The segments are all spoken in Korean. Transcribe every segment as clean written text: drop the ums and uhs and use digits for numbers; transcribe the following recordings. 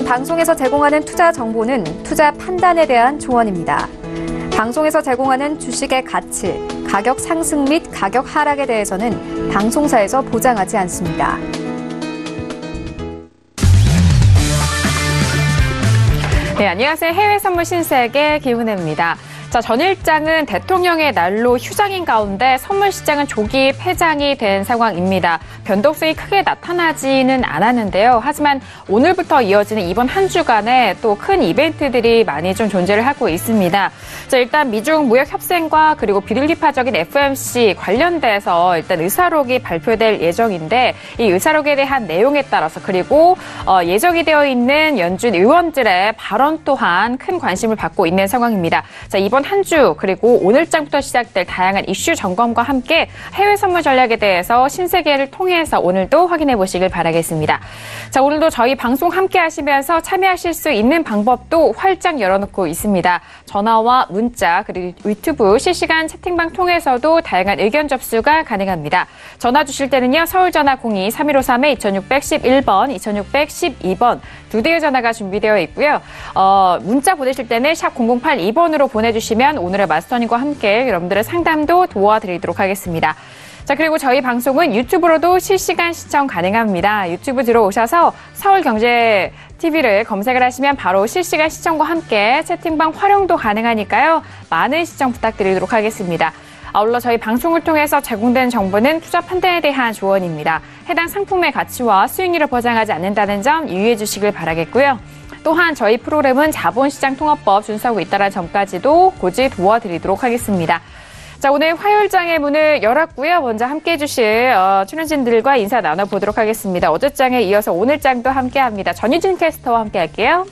방송에서 제공하는 투자 정보는 투자 판단에 대한 조언입니다. 방송에서 제공하는 주식의 가치, 가격 상승 및 가격 하락에 대해서는 방송사에서 보장하지 않습니다. 네, 안녕하세요. 해외 선물 신세계 김은혜입니다. 자, 전일장은 대통령의 날로 휴장인 가운데 선물 시장은 조기 폐장이 된 상황입니다. 변동성이 크게 나타나지는 않았는데요. 하지만 오늘부터 이어지는 이번 한 주간에 또 큰 이벤트들이 많이 좀 존재를 하고 있습니다. 자, 일단 미중 무역 협상과 그리고 비둘기파적인 FOMC 관련돼서 일단 의사록이 발표될 예정인데 이 의사록에 대한 내용에 따라서 그리고 예정이 되어 있는 연준 의원들의 발언 또한 큰 관심을 받고 있는 상황입니다. 자, 이번 한 주 그리고 오늘장부터 시작될 다양한 이슈 점검과 함께 해외 선물 전략에 대해서 신세계를 통해서 오늘도 확인해 보시길 바라겠습니다. 자, 오늘도 저희 방송 함께 하시면서 참여하실 수 있는 방법도 활짝 열어놓고 있습니다. 전화와 문자 그리고 유튜브 실시간 채팅방 통해서도 다양한 의견 접수가 가능합니다. 전화 주실 때는요. 서울전화 02-3153-2611번, 2612번 두 대의 전화가 준비되어 있고요. 문자 보내실 때는 샵 0082번으로 보내주시면 오늘의 마스터님과 함께 여러분들의 상담도 도와드리도록 하겠습니다. 자, 그리고 저희 방송은 유튜브로도 실시간 시청 가능합니다. 유튜브 들어오셔서 서울경제TV를 검색을 하시면 바로 실시간 시청과 함께 채팅방 활용도 가능하니까요. 많은 시청 부탁드리도록 하겠습니다. 아울러 저희 방송을 통해서 제공된 정보는 투자 판단에 대한 조언입니다. 해당 상품의 가치와 수익률을 보장하지 않는다는 점 유의해 주시길 바라겠고요. 또한 저희 프로그램은 자본시장통합법 준수하고 있다는 점까지도 고지 도와드리도록 하겠습니다. 자, 오늘 화요일장의 문을 열었고요. 먼저 함께해 주실 출연진들과 인사 나눠보도록 하겠습니다. 어제장에 이어서 오늘장도 함께합니다. 전유진 캐스터와 함께할게요.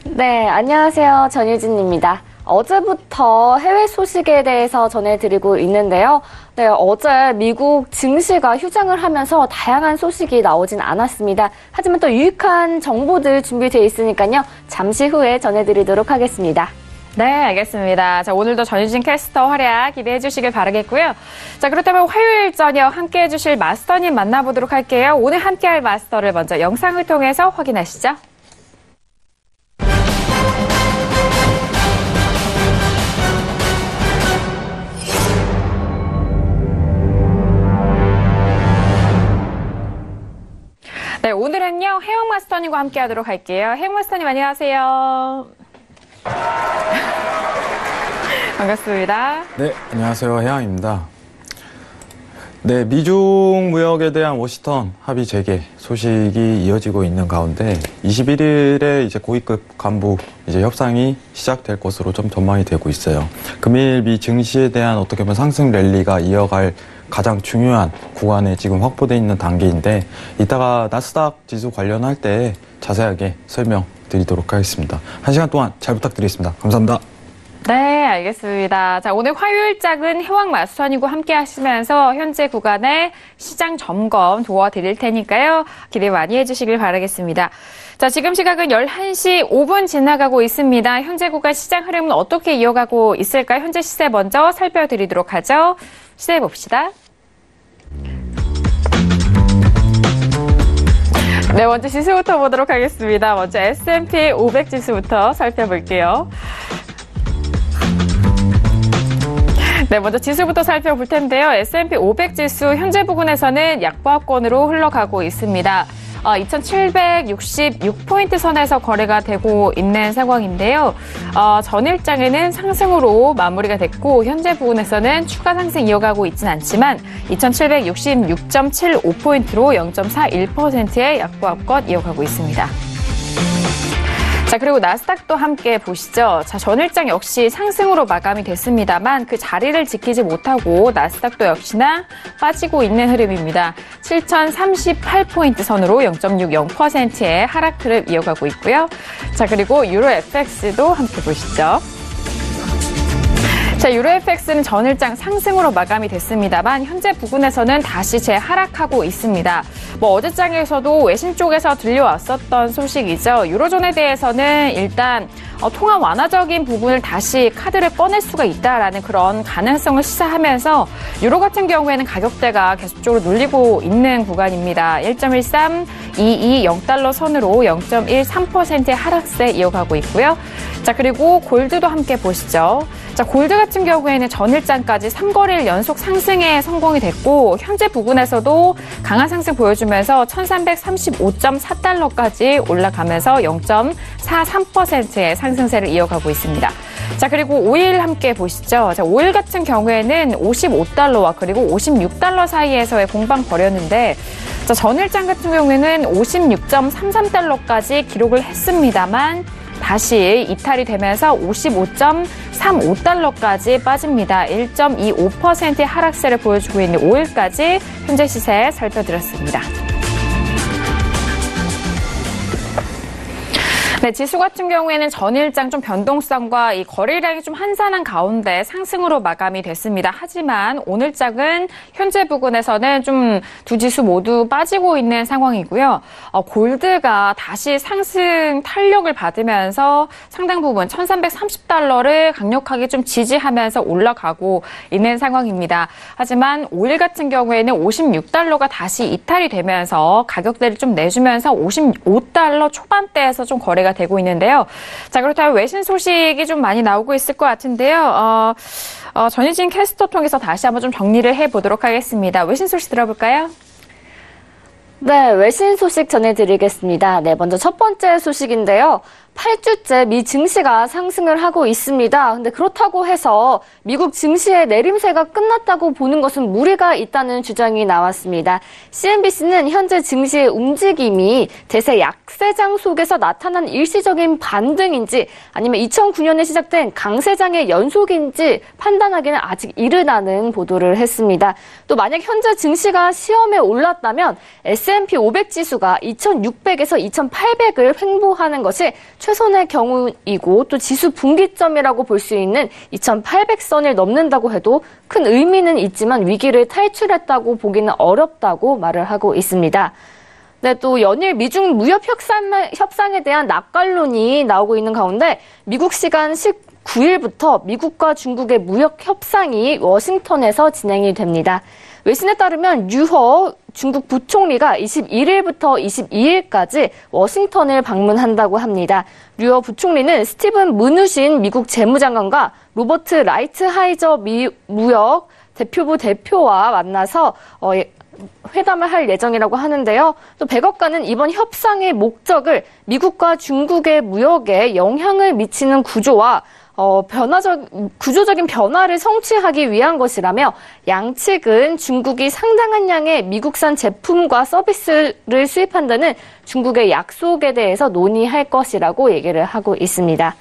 네, 안녕하세요. 전유진입니다. 어제부터 해외 소식에 대해서 전해드리고 있는데요. 네, 어제 미국 증시가 휴장을 하면서 다양한 소식이 나오진 않았습니다. 하지만 또 유익한 정보들 준비되어 있으니까요. 잠시 후에 전해드리도록 하겠습니다. 네, 알겠습니다. 자, 오늘도 전유진 캐스터 활약 기대해 주시길 바라겠고요. 자, 그렇다면 화요일 저녁 함께해 주실 마스터님 만나보도록 할게요. 오늘 함께할 마스터를 먼저 영상을 통해서 확인하시죠. 네, 오늘은요, 혜영 마스터님과 함께 하도록 할게요. 혜영 마스터님, 안녕하세요. 반갑습니다. 네, 안녕하세요. 혜영입니다. 네, 미중 무역에 대한 워싱턴 합의 재개 소식이 이어지고 있는 가운데 21일에 이제 고위급 간부 협상이 시작될 것으로 좀 전망이 되고 있어요. 금일 미 증시에 대한 어떻게 보면 상승 랠리가 이어갈 가장 중요한 구간에 지금 확보되어 있는 단계인데 이따가 나스닥 지수 관련할 때 자세하게 설명드리도록 하겠습니다. 1시간 동안 잘 부탁드리겠습니다. 감사합니다. 네, 알겠습니다. 자, 오늘 화요일장은 해왕 마스터님과 함께 하시면서 현재 구간의 시장 점검 도와드릴 테니까요. 기대 많이 해주시길 바라겠습니다. 자, 지금 시각은 11시 5분 지나가고 있습니다. 현재 구간 시장 흐름은 어떻게 이어가고 있을까요? 현재 시세 먼저 살펴드리도록 하죠. 시세 봅시다. 네, 먼저 지수부터 보도록 하겠습니다. 먼저 S&P 500 지수부터 살펴볼게요. 네, 먼저 지수부터 살펴볼 텐데요. S&P 500 지수 현재 부근에서는 약보합권으로 흘러가고 있습니다. 2766포인트 선에서 거래가 되고 있는 상황인데요. 전일장에는 상승으로 마무리가 됐고 현재 부근에서는 추가 상승 이어가고 있지는 않지만 2766.75포인트로 0.41%의 약보합권 이어가고 있습니다. 자, 그리고 나스닥도 함께 보시죠. 자, 전일장 역시 상승으로 마감이 됐습니다만 그 자리를 지키지 못하고 나스닥도 역시나 빠지고 있는 흐름입니다. 7038포인트 선으로 0.60%의 하락 흐름 이어가고 있고요. 자, 그리고 유로 FX도 함께 보시죠. 자, 유로FX는 전일장 상승으로 마감이 됐습니다만 현재 부근에서는 다시 재하락하고 있습니다. 어제장에서도 외신 쪽에서 들려왔었던 소식이죠. 유로존에 대해서는 일단 통화 완화적인 부분을 다시 카드를 꺼낼 수가 있다라는 그런 가능성을 시사하면서 유로 같은 경우에는 가격대가 계속적으로 눌리고 있는 구간입니다. 1.13, 22, 0달러 선으로 0.13%의 하락세 이어가고 있고요. 자, 그리고 골드도 함께 보시죠. 자, 골드 같은 경우에는 전일장까지 3거래일 연속 상승에 성공이 됐고 현재 부근에서도 강한 상승 보여주면서 1335.4달러까지 올라가면서 0.43%의 상승세를 이어가고 있습니다. 자, 그리고 오일 함께 보시죠. 자, 오일 같은 경우에는 55달러와 그리고 56달러 사이에서의 공방 벌였는데 자, 전일장 같은 경우에는 56.33달러까지 기록을 했습니다만 다시 이탈이 되면서 55.35달러까지 빠집니다. 1.25%의 하락세를 보여주고 있는 오일까지 현재 시세 살펴드렸습니다. 네, 지수 같은 경우에는 전일장 좀 변동성과 이 거래량이 좀 한산한 가운데 상승으로 마감이 됐습니다. 하지만 오늘장은 현재 부근에서는 좀 두 지수 모두 빠지고 있는 상황이고요. 골드가 다시 상승 탄력을 받으면서 상당 부분 1330달러를 강력하게 좀 지지하면서 올라가고 있는 상황입니다. 하지만 오일 같은 경우에는 56달러가 다시 이탈이 되면서 가격대를 좀 내주면서 55달러 초반대에서 좀 거래가 되고 있는데요. 자, 그렇다면 외신 소식이 좀 많이 나오고 있을 것 같은데요. 전희진 캐스터 통해서 다시 한번 좀 정리를 해보도록 하겠습니다. 외신 소식 들어볼까요? 네, 외신 소식 전해드리겠습니다. 네, 먼저 첫 번째 소식인데요. 8주째 미 증시가 상승을 하고 있습니다. 근데 그렇다고 해서 미국 증시의 내림세가 끝났다고 보는 것은 무리가 있다는 주장이 나왔습니다. CNBC는 현재 증시의 움직임이 대세 약세장 속에서 나타난 일시적인 반등인지 아니면 2009년에 시작된 강세장의 연속인지 판단하기는 아직 이르다는 보도를 했습니다. 또 만약 현재 증시가 시험에 올랐다면 S&P 500 지수가 2600에서 2800을 횡보하는 것이 최선의 경우이고 또 지수 분기점이라고 볼 수 있는 2800선을 넘는다고 해도 큰 의미는 있지만 위기를 탈출했다고 보기는 어렵다고 말을 하고 있습니다. 네, 또 연일 미중 무역 협상에 대한 낙관론이 나오고 있는 가운데 미국 시간 19일부터 미국과 중국의 무역 협상이 워싱턴에서 진행이 됩니다. 외신에 따르면 류허 중국 부총리가 21일부터 22일까지 워싱턴을 방문한다고 합니다. 류허 부총리는 스티븐 문우신 미국 재무장관과 로버트 라이트하이저 무역 대표부 대표와 만나서 회담을 할 예정이라고 하는데요. 또 백악관은 이번 협상의 목적을 미국과 중국의 무역에 영향을 미치는 구조와 구조적인 변화를 성취하기 위한 것이라며 양측은 중국이 상당한 양의 미국산 제품과 서비스를 수입한다는 중국의 약속에 대해서 논의할 것이라고 얘기를 하고 있습니다.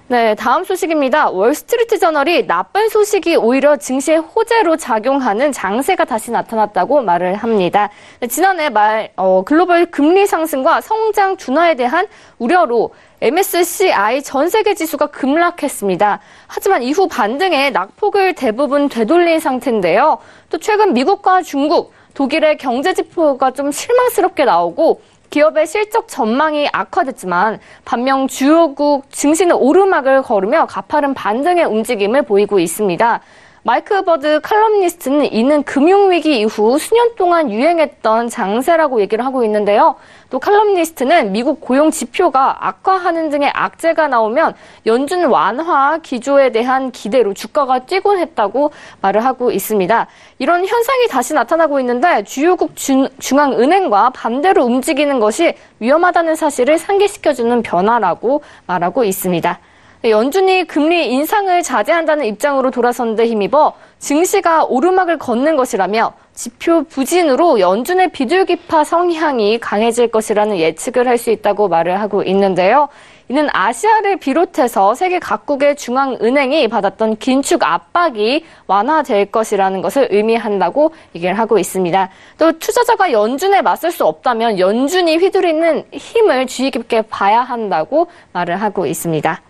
네, 다음 소식입니다. 월스트리트 저널이 나쁜 소식이 오히려 증시의 호재로 작용하는 장세가 다시 나타났다고 말을 합니다. 지난해 말 글로벌 금리 상승과 성장 둔화에 대한 우려로 MSCI 전 세계 지수가 급락했습니다. 하지만 이후 반등에 낙폭을 대부분 되돌린 상태인데요. 또 최근 미국과 중국, 독일의 경제 지표가 좀 실망스럽게 나오고 기업의 실적 전망이 악화됐지만 반면 주요국 증시는 오르막을 걸으며 가파른 반등의 움직임을 보이고 있습니다. 마이크 버드 칼럼니스트는 이는 금융위기 이후 수년 동안 유행했던 장세라고 얘기를 하고 있는데요. 또 칼럼니스트는 미국 고용 지표가 악화하는 등의 악재가 나오면 연준 완화 기조에 대한 기대로 주가가 뛰곤 했다고 말을 하고 있습니다. 이런 현상이 다시 나타나고 있는데 주요국 중앙은행과 반대로 움직이는 것이 위험하다는 사실을 상기시켜주는 변화라고 말하고 있습니다. 연준이 금리 인상을 자제한다는 입장으로 돌아선 데 힘입어 증시가 오르막을 걷는 것이라며 지표 부진으로 연준의 비둘기파 성향이 강해질 것이라는 예측을 할 수 있다고 말을 하고 있는데요. 이는 아시아를 비롯해서 세계 각국의 중앙은행이 받았던 긴축 압박이 완화될 것이라는 것을 의미한다고 얘기를 하고 있습니다. 또 투자자가 연준에 맞설 수 없다면 연준이 휘두르는 힘을 주의 깊게 봐야 한다고 말을 하고 있습니다.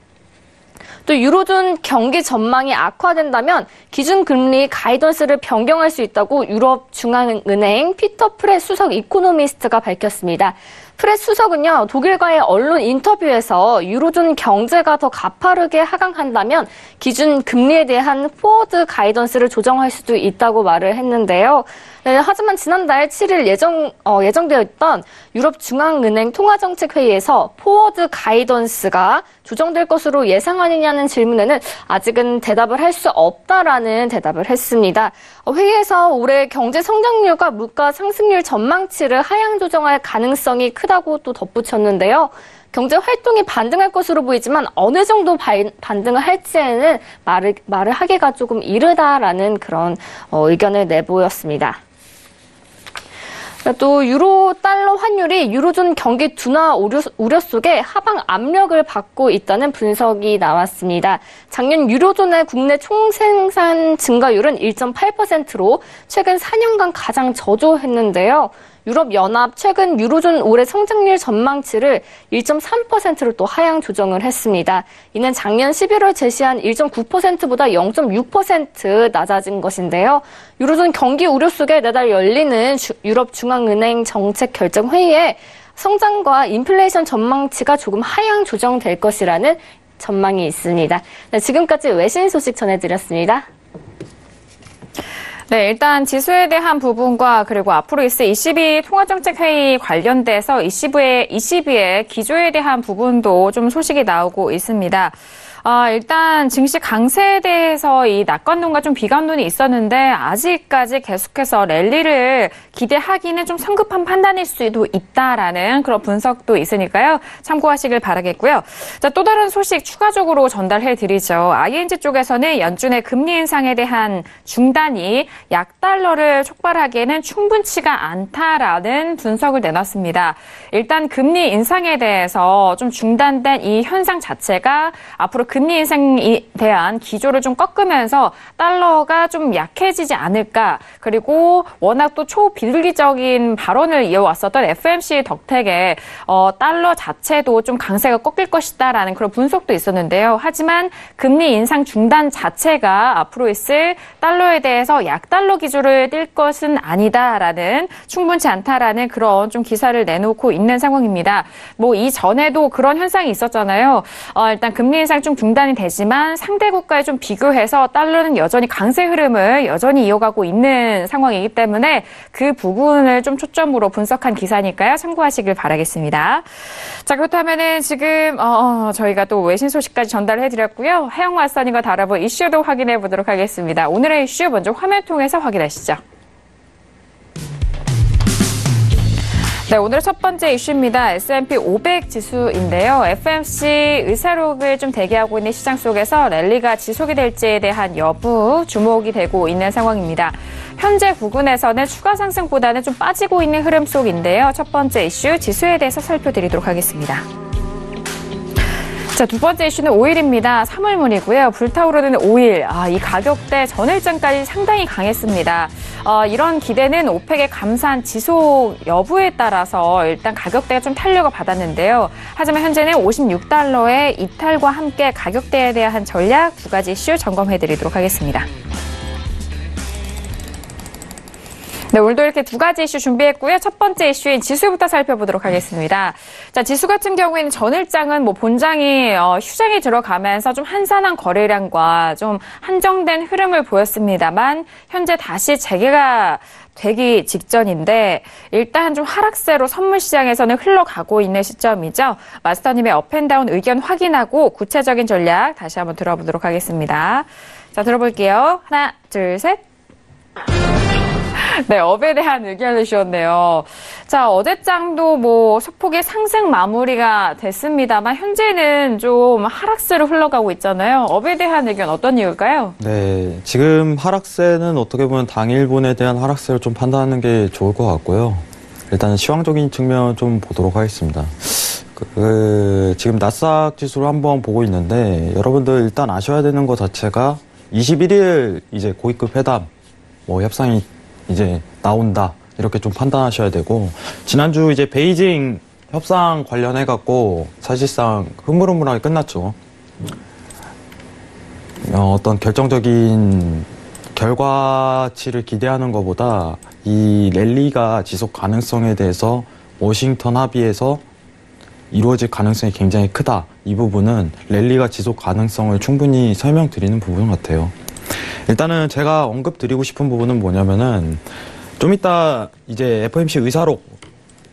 또 유로존 경기 전망이 악화된다면 기준금리 가이던스를 변경할 수 있다고 유럽중앙은행 피터 프렛 수석 이코노미스트가 밝혔습니다. 프렛 수석은요, 독일과의 언론 인터뷰에서 유로존 경제가 더 가파르게 하강한다면 기준 금리에 대한 포워드 가이던스를 조정할 수도 있다고 말을 했는데요. 네, 하지만 지난달 7일 예정되어 있던 유럽중앙은행 통화정책회의에서 포워드 가이던스가 조정될 것으로 예상하느냐는 질문에는 아직은 대답을 할 수 없다라는 대답을 했습니다. 회의에서 올해 경제 성장률과 물가 상승률 전망치를 하향 조정할 가능성이 크다고 또 덧붙였는데요. 경제 활동이 반등할 것으로 보이지만 어느 정도 반등을 할지에는 말을 하기가 조금 이르다라는 그런 의견을 내보였습니다. 또 유로 달러 환율이 유로존 경기 둔화 우려 속에 하방 압력을 받고 있다는 분석이 나왔습니다. 작년 유로존의 국내 총생산 증가율은 1.8%로 최근 4년간 가장 저조했는데요. 유럽연합 최근 유로존 올해 성장률 전망치를 1.3%로 또 하향 조정을 했습니다. 이는 작년 11월 제시한 1.9%보다 0.6% 낮아진 것인데요. 유로존 경기 우려 속에 내달 열리는 유럽중앙은행 정책결정회의에 성장과 인플레이션 전망치가 조금 하향 조정될 것이라는 전망이 있습니다. 네, 지금까지 외신 소식 전해드렸습니다. 네, 일단 지수에 대한 부분과 그리고 앞으로 있을 22 통화정책회의 관련돼서 22의 기조에 대한 부분도 좀 소식이 나오고 있습니다. 일단 증시 강세에 대해서 이 낙관론과 좀 비관론이 있었는데 아직까지 계속해서 랠리를 기대하기는 좀 성급한 판단일 수도 있다라는 그런 분석도 있으니까요. 참고하시길 바라겠고요. 자, 또 다른 소식 추가적으로 전달해드리죠. ING 쪽에서는 연준의 금리 인상에 대한 중단이 약달러를 촉발하기에는 충분치가 않다라는 분석을 내놨습니다. 일단 금리 인상에 대해서 좀 중단된 이 현상 자체가 앞으로 금리 인상에 대한 기조를 좀 꺾으면서 달러가 좀 약해지지 않을까. 그리고 워낙 또 초비둘기적인 발언을 이어왔었던 FMC 덕택에 달러 자체도 좀 강세가 꺾일 것이다라는 그런 분석도 있었는데요. 하지만 금리 인상 중단 자체가 앞으로 있을 달러에 대해서 약달러 기조를 띌 것은 아니다라는, 충분치 않다라는 그런 좀 기사를 내놓고 있는 상황입니다. 뭐 이전에도 그런 현상이 있었잖아요. 일단 금리 인상 좀 중단이 되지만 상대 국가에 좀 비교해서 달러는 여전히 강세 흐름을 여전히 이어가고 있는 상황이기 때문에 그 부분을 좀 초점으로 분석한 기사니까요. 참고하시길 바라겠습니다. 자, 그렇다면은 지금 저희가 또 외신 소식까지 전달해드렸고요. 해영 마스터님과 다뤄볼 이슈도 확인해 보도록 하겠습니다. 오늘의 이슈 먼저 화면 통해서 확인하시죠. 네, 오늘의 첫 번째 이슈입니다. S&P 500 지수인데요. FMC 의사록을 좀 대기하고 있는 시장 속에서 랠리가 지속이 될지에 대한 여부 주목이 되고 있는 상황입니다. 현재 부근에서는 추가 상승보다는 좀 빠지고 있는 흐름 속인데요. 첫 번째 이슈 지수에 대해서 살펴드리도록 하겠습니다. 자, 두 번째 이슈는 오일입니다. 사물물이고요. 불타오르는 오일. 이 가격대 전일장까지 상당히 강했습니다. 이런 기대는 오펙의 감산 지속 여부에 따라서 일단 가격대가 좀 탄력을 받았는데요. 하지만 현재는 $56의 이탈과 함께 가격대에 대한 전략 두 가지 이슈 점검해드리도록 하겠습니다. 네, 오늘도 이렇게 두 가지 이슈 준비했고요. 첫 번째 이슈인 지수부터 살펴보도록 하겠습니다. 자, 지수 같은 경우에는 전일장은 본장이 휴장이 들어가면서 좀 한산한 거래량과 좀 한정된 흐름을 보였습니다만 현재 다시 재개가 되기 직전인데 일단 좀 하락세로 선물 시장에서는 흘러가고 있는 시점이죠. 마스터님의 업앤다운 의견 확인하고 구체적인 전략 다시 한번 들어보도록 하겠습니다. 자, 들어볼게요. 하나, 둘, 셋. 네, 업에 대한 의견을 주셨네요. 자, 어제장도 소폭의 상승 마무리가 됐습니다만 현재는 좀 하락세로 흘러가고 있잖아요. 업에 대한 의견 어떤 이유일까요? 네, 지금 하락세는 어떻게 보면 당일분에 대한 하락세를 좀 판단하는 게 좋을 것 같고요. 일단 시황적인 측면 좀 보도록 하겠습니다. 지금 나스닥 지수를 한번 보고 있는데 여러분들 일단 아셔야 되는 것 자체가 21일 이제 고위급 회담 협상이 이제 나온다 이렇게 좀 판단하셔야 되고, 지난주 이제 베이징 협상 관련해 갖고 사실상 흐물흐물하게 끝났죠. 어떤 결정적인 결과치를 기대하는 것보다 이 랠리가 지속 가능성에 대해서 워싱턴 합의에서 이루어질 가능성이 굉장히 크다. 이 부분은 랠리가 지속 가능성을 충분히 설명드리는 부분 같아요. 일단은 제가 언급드리고 싶은 부분은 뭐냐면은 좀 이따 이제 FOMC 의사록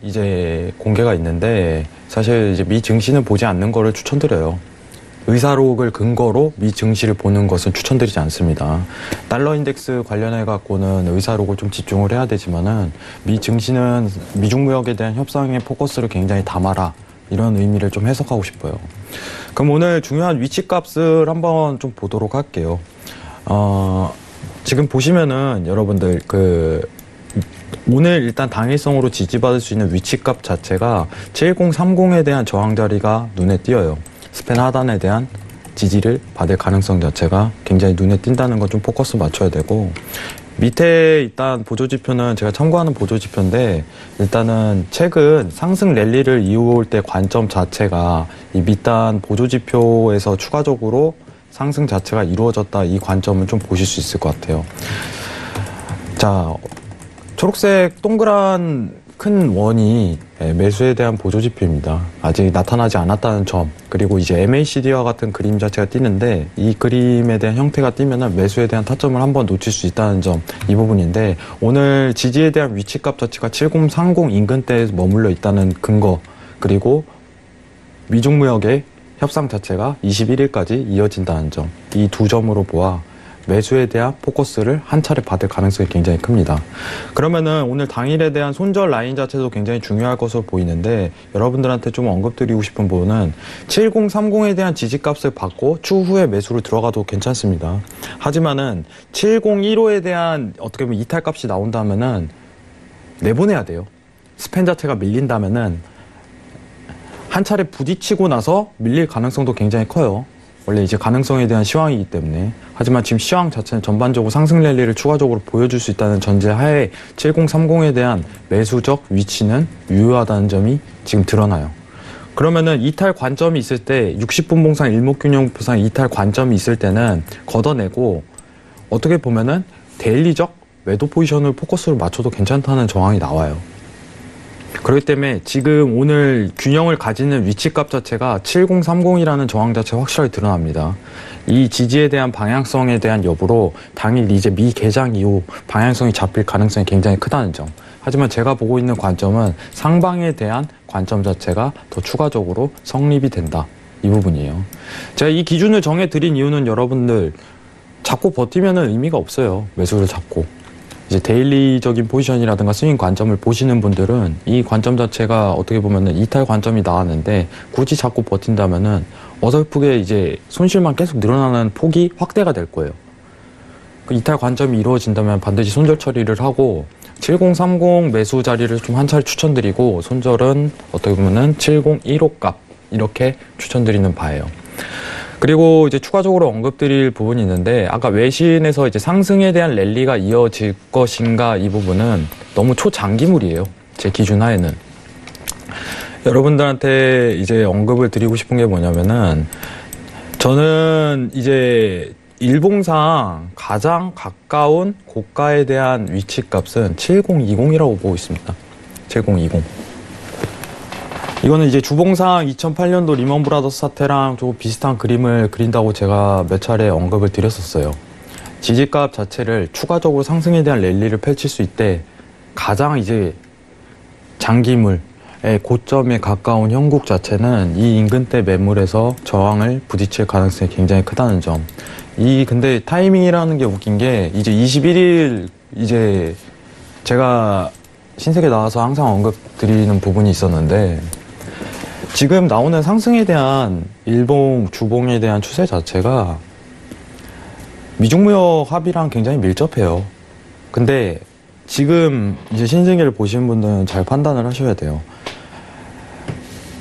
이제 공개가 있는데 사실 이제 미 증시는 보지 않는 거를 추천드려요. 의사록을 근거로 미 증시를 보는 것은 추천드리지 않습니다. 달러 인덱스 관련해 갖고는 의사록을 좀 집중을 해야 되지만은 미 증시는 미중 무역에 대한 협상의 포커스를 굉장히 담아라. 이런 의미를 좀 해석하고 싶어요. 그럼 오늘 중요한 위치값을 한번 좀 보도록 할게요. 지금 보시면은 여러분들 오늘 일단 당일성으로 지지받을 수 있는 위치값 자체가 7030에 대한 저항 자리가 눈에 띄어요. 스팬 하단에 대한 지지를 받을 가능성 자체가 굉장히 눈에 띈다는 건 좀 포커스 맞춰야 되고, 밑에 일단 보조지표는 제가 참고하는 보조지표인데, 일단은 최근 상승 랠리를 이어올 때 관점 자체가 이 밑단 보조지표에서 추가적으로 상승 자체가 이루어졌다, 이 관점을 좀 보실 수 있을 것 같아요. 자, 초록색 동그란 큰 원이 매수에 대한 보조지표입니다. 아직 나타나지 않았다는 점, 그리고 이제 MACD와 같은 그림 자체가 띄는데 이 그림에 대한 형태가 띄면은 매수에 대한 타점을 한번 놓칠 수 있다는 점, 이 부분인데 오늘 지지에 대한 위치값 자체가 7030 인근대에 머물러 있다는 근거, 그리고 미중무역의 협상 자체가 21일까지 이어진다는 점, 이 두 점으로 보아 매수에 대한 포커스를 한 차례 받을 가능성이 굉장히 큽니다. 그러면은 오늘 당일에 대한 손절 라인 자체도 굉장히 중요할 것으로 보이는데, 여러분들한테 좀 언급드리고 싶은 부분은 7030에 대한 지지값을 받고 추후에 매수로 들어가도 괜찮습니다. 하지만은 7015에 대한 어떻게 보면 이탈값이 나온다면은 내보내야 돼요. 스팬 자체가 밀린다면은 한 차례 부딪히고 나서 밀릴 가능성도 굉장히 커요. 원래 이제 가능성에 대한 시황이기 때문에. 하지만 지금 시황 자체는 전반적으로 상승 랠리를 추가적으로 보여줄 수 있다는 전제 하에 7030에 대한 매수적 위치는 유효하다는 점이 지금 드러나요. 그러면은 이탈 관점이 있을 때 60분봉상 일목균형표상 이탈 관점이 있을 때는 걷어내고, 어떻게 보면은 데일리적 매도 포지션을 포커스로 맞춰도 괜찮다는 정황이 나와요. 그렇기 때문에 지금 오늘 균형을 가지는 위치값 자체가 7030이라는 저항 자체가 확실하게 드러납니다. 이 지지에 대한 방향성에 대한 여부로 당일 이제 미 개장 이후 방향성이 잡힐 가능성이 굉장히 크다는 점. 하지만 제가 보고 있는 관점은 상방에 대한 관점 자체가 더 추가적으로 성립이 된다, 이 부분이에요. 제가 이 기준을 정해드린 이유는 여러분들 잡고 버티면은 의미가 없어요. 매수를 잡고. 이제 데일리적인 포지션이라든가 스윙 관점을 보시는 분들은 이 관점 자체가 어떻게 보면은 이탈 관점이 나왔는데 굳이 잡고 버틴다면은 어설프게 이제 손실만 계속 늘어나는 폭이 확대가 될 거예요. 그 이탈 관점이 이루어진다면 반드시 손절 처리를 하고 7030 매수 자리를 좀 한 차례 추천드리고, 손절은 어떻게 보면은 7015 값 이렇게 추천드리는 바예요. 그리고 이제 추가적으로 언급드릴 부분이 있는데, 아까 외신에서 이제 상승에 대한 랠리가 이어질 것인가, 이 부분은 너무 초장기물이에요. 제 기준 하에는. 여러분들한테 이제 언급을 드리고 싶은 게 뭐냐면은, 저는 이제 일봉상 가장 가까운 고가에 대한 위치값은 7020이라고 보고 있습니다. 7020. 이거는 이제 주봉상 2008년도 리먼 브라더스 사태랑 조금 비슷한 그림을 그린다고 제가 몇 차례 언급을 드렸었어요. 지지값 자체를 추가적으로 상승에 대한 랠리를 펼칠 수 있대 가장 이제 장기물의 고점에 가까운 형국 자체는 이 인근대 매물에서 저항을 부딪힐 가능성이 굉장히 크다는 점. 근데 타이밍이라는 게 웃긴 게, 이제 21일 이제 제가 신세계 나와서 항상 언급 드리는 부분이 있었는데, 지금 나오는 상승에 대한 일봉, 주봉에 대한 추세 자체가 미중무역 합의랑 굉장히 밀접해요. 근데 지금 이제 신세계를 보시는 분들은 잘 판단을 하셔야 돼요.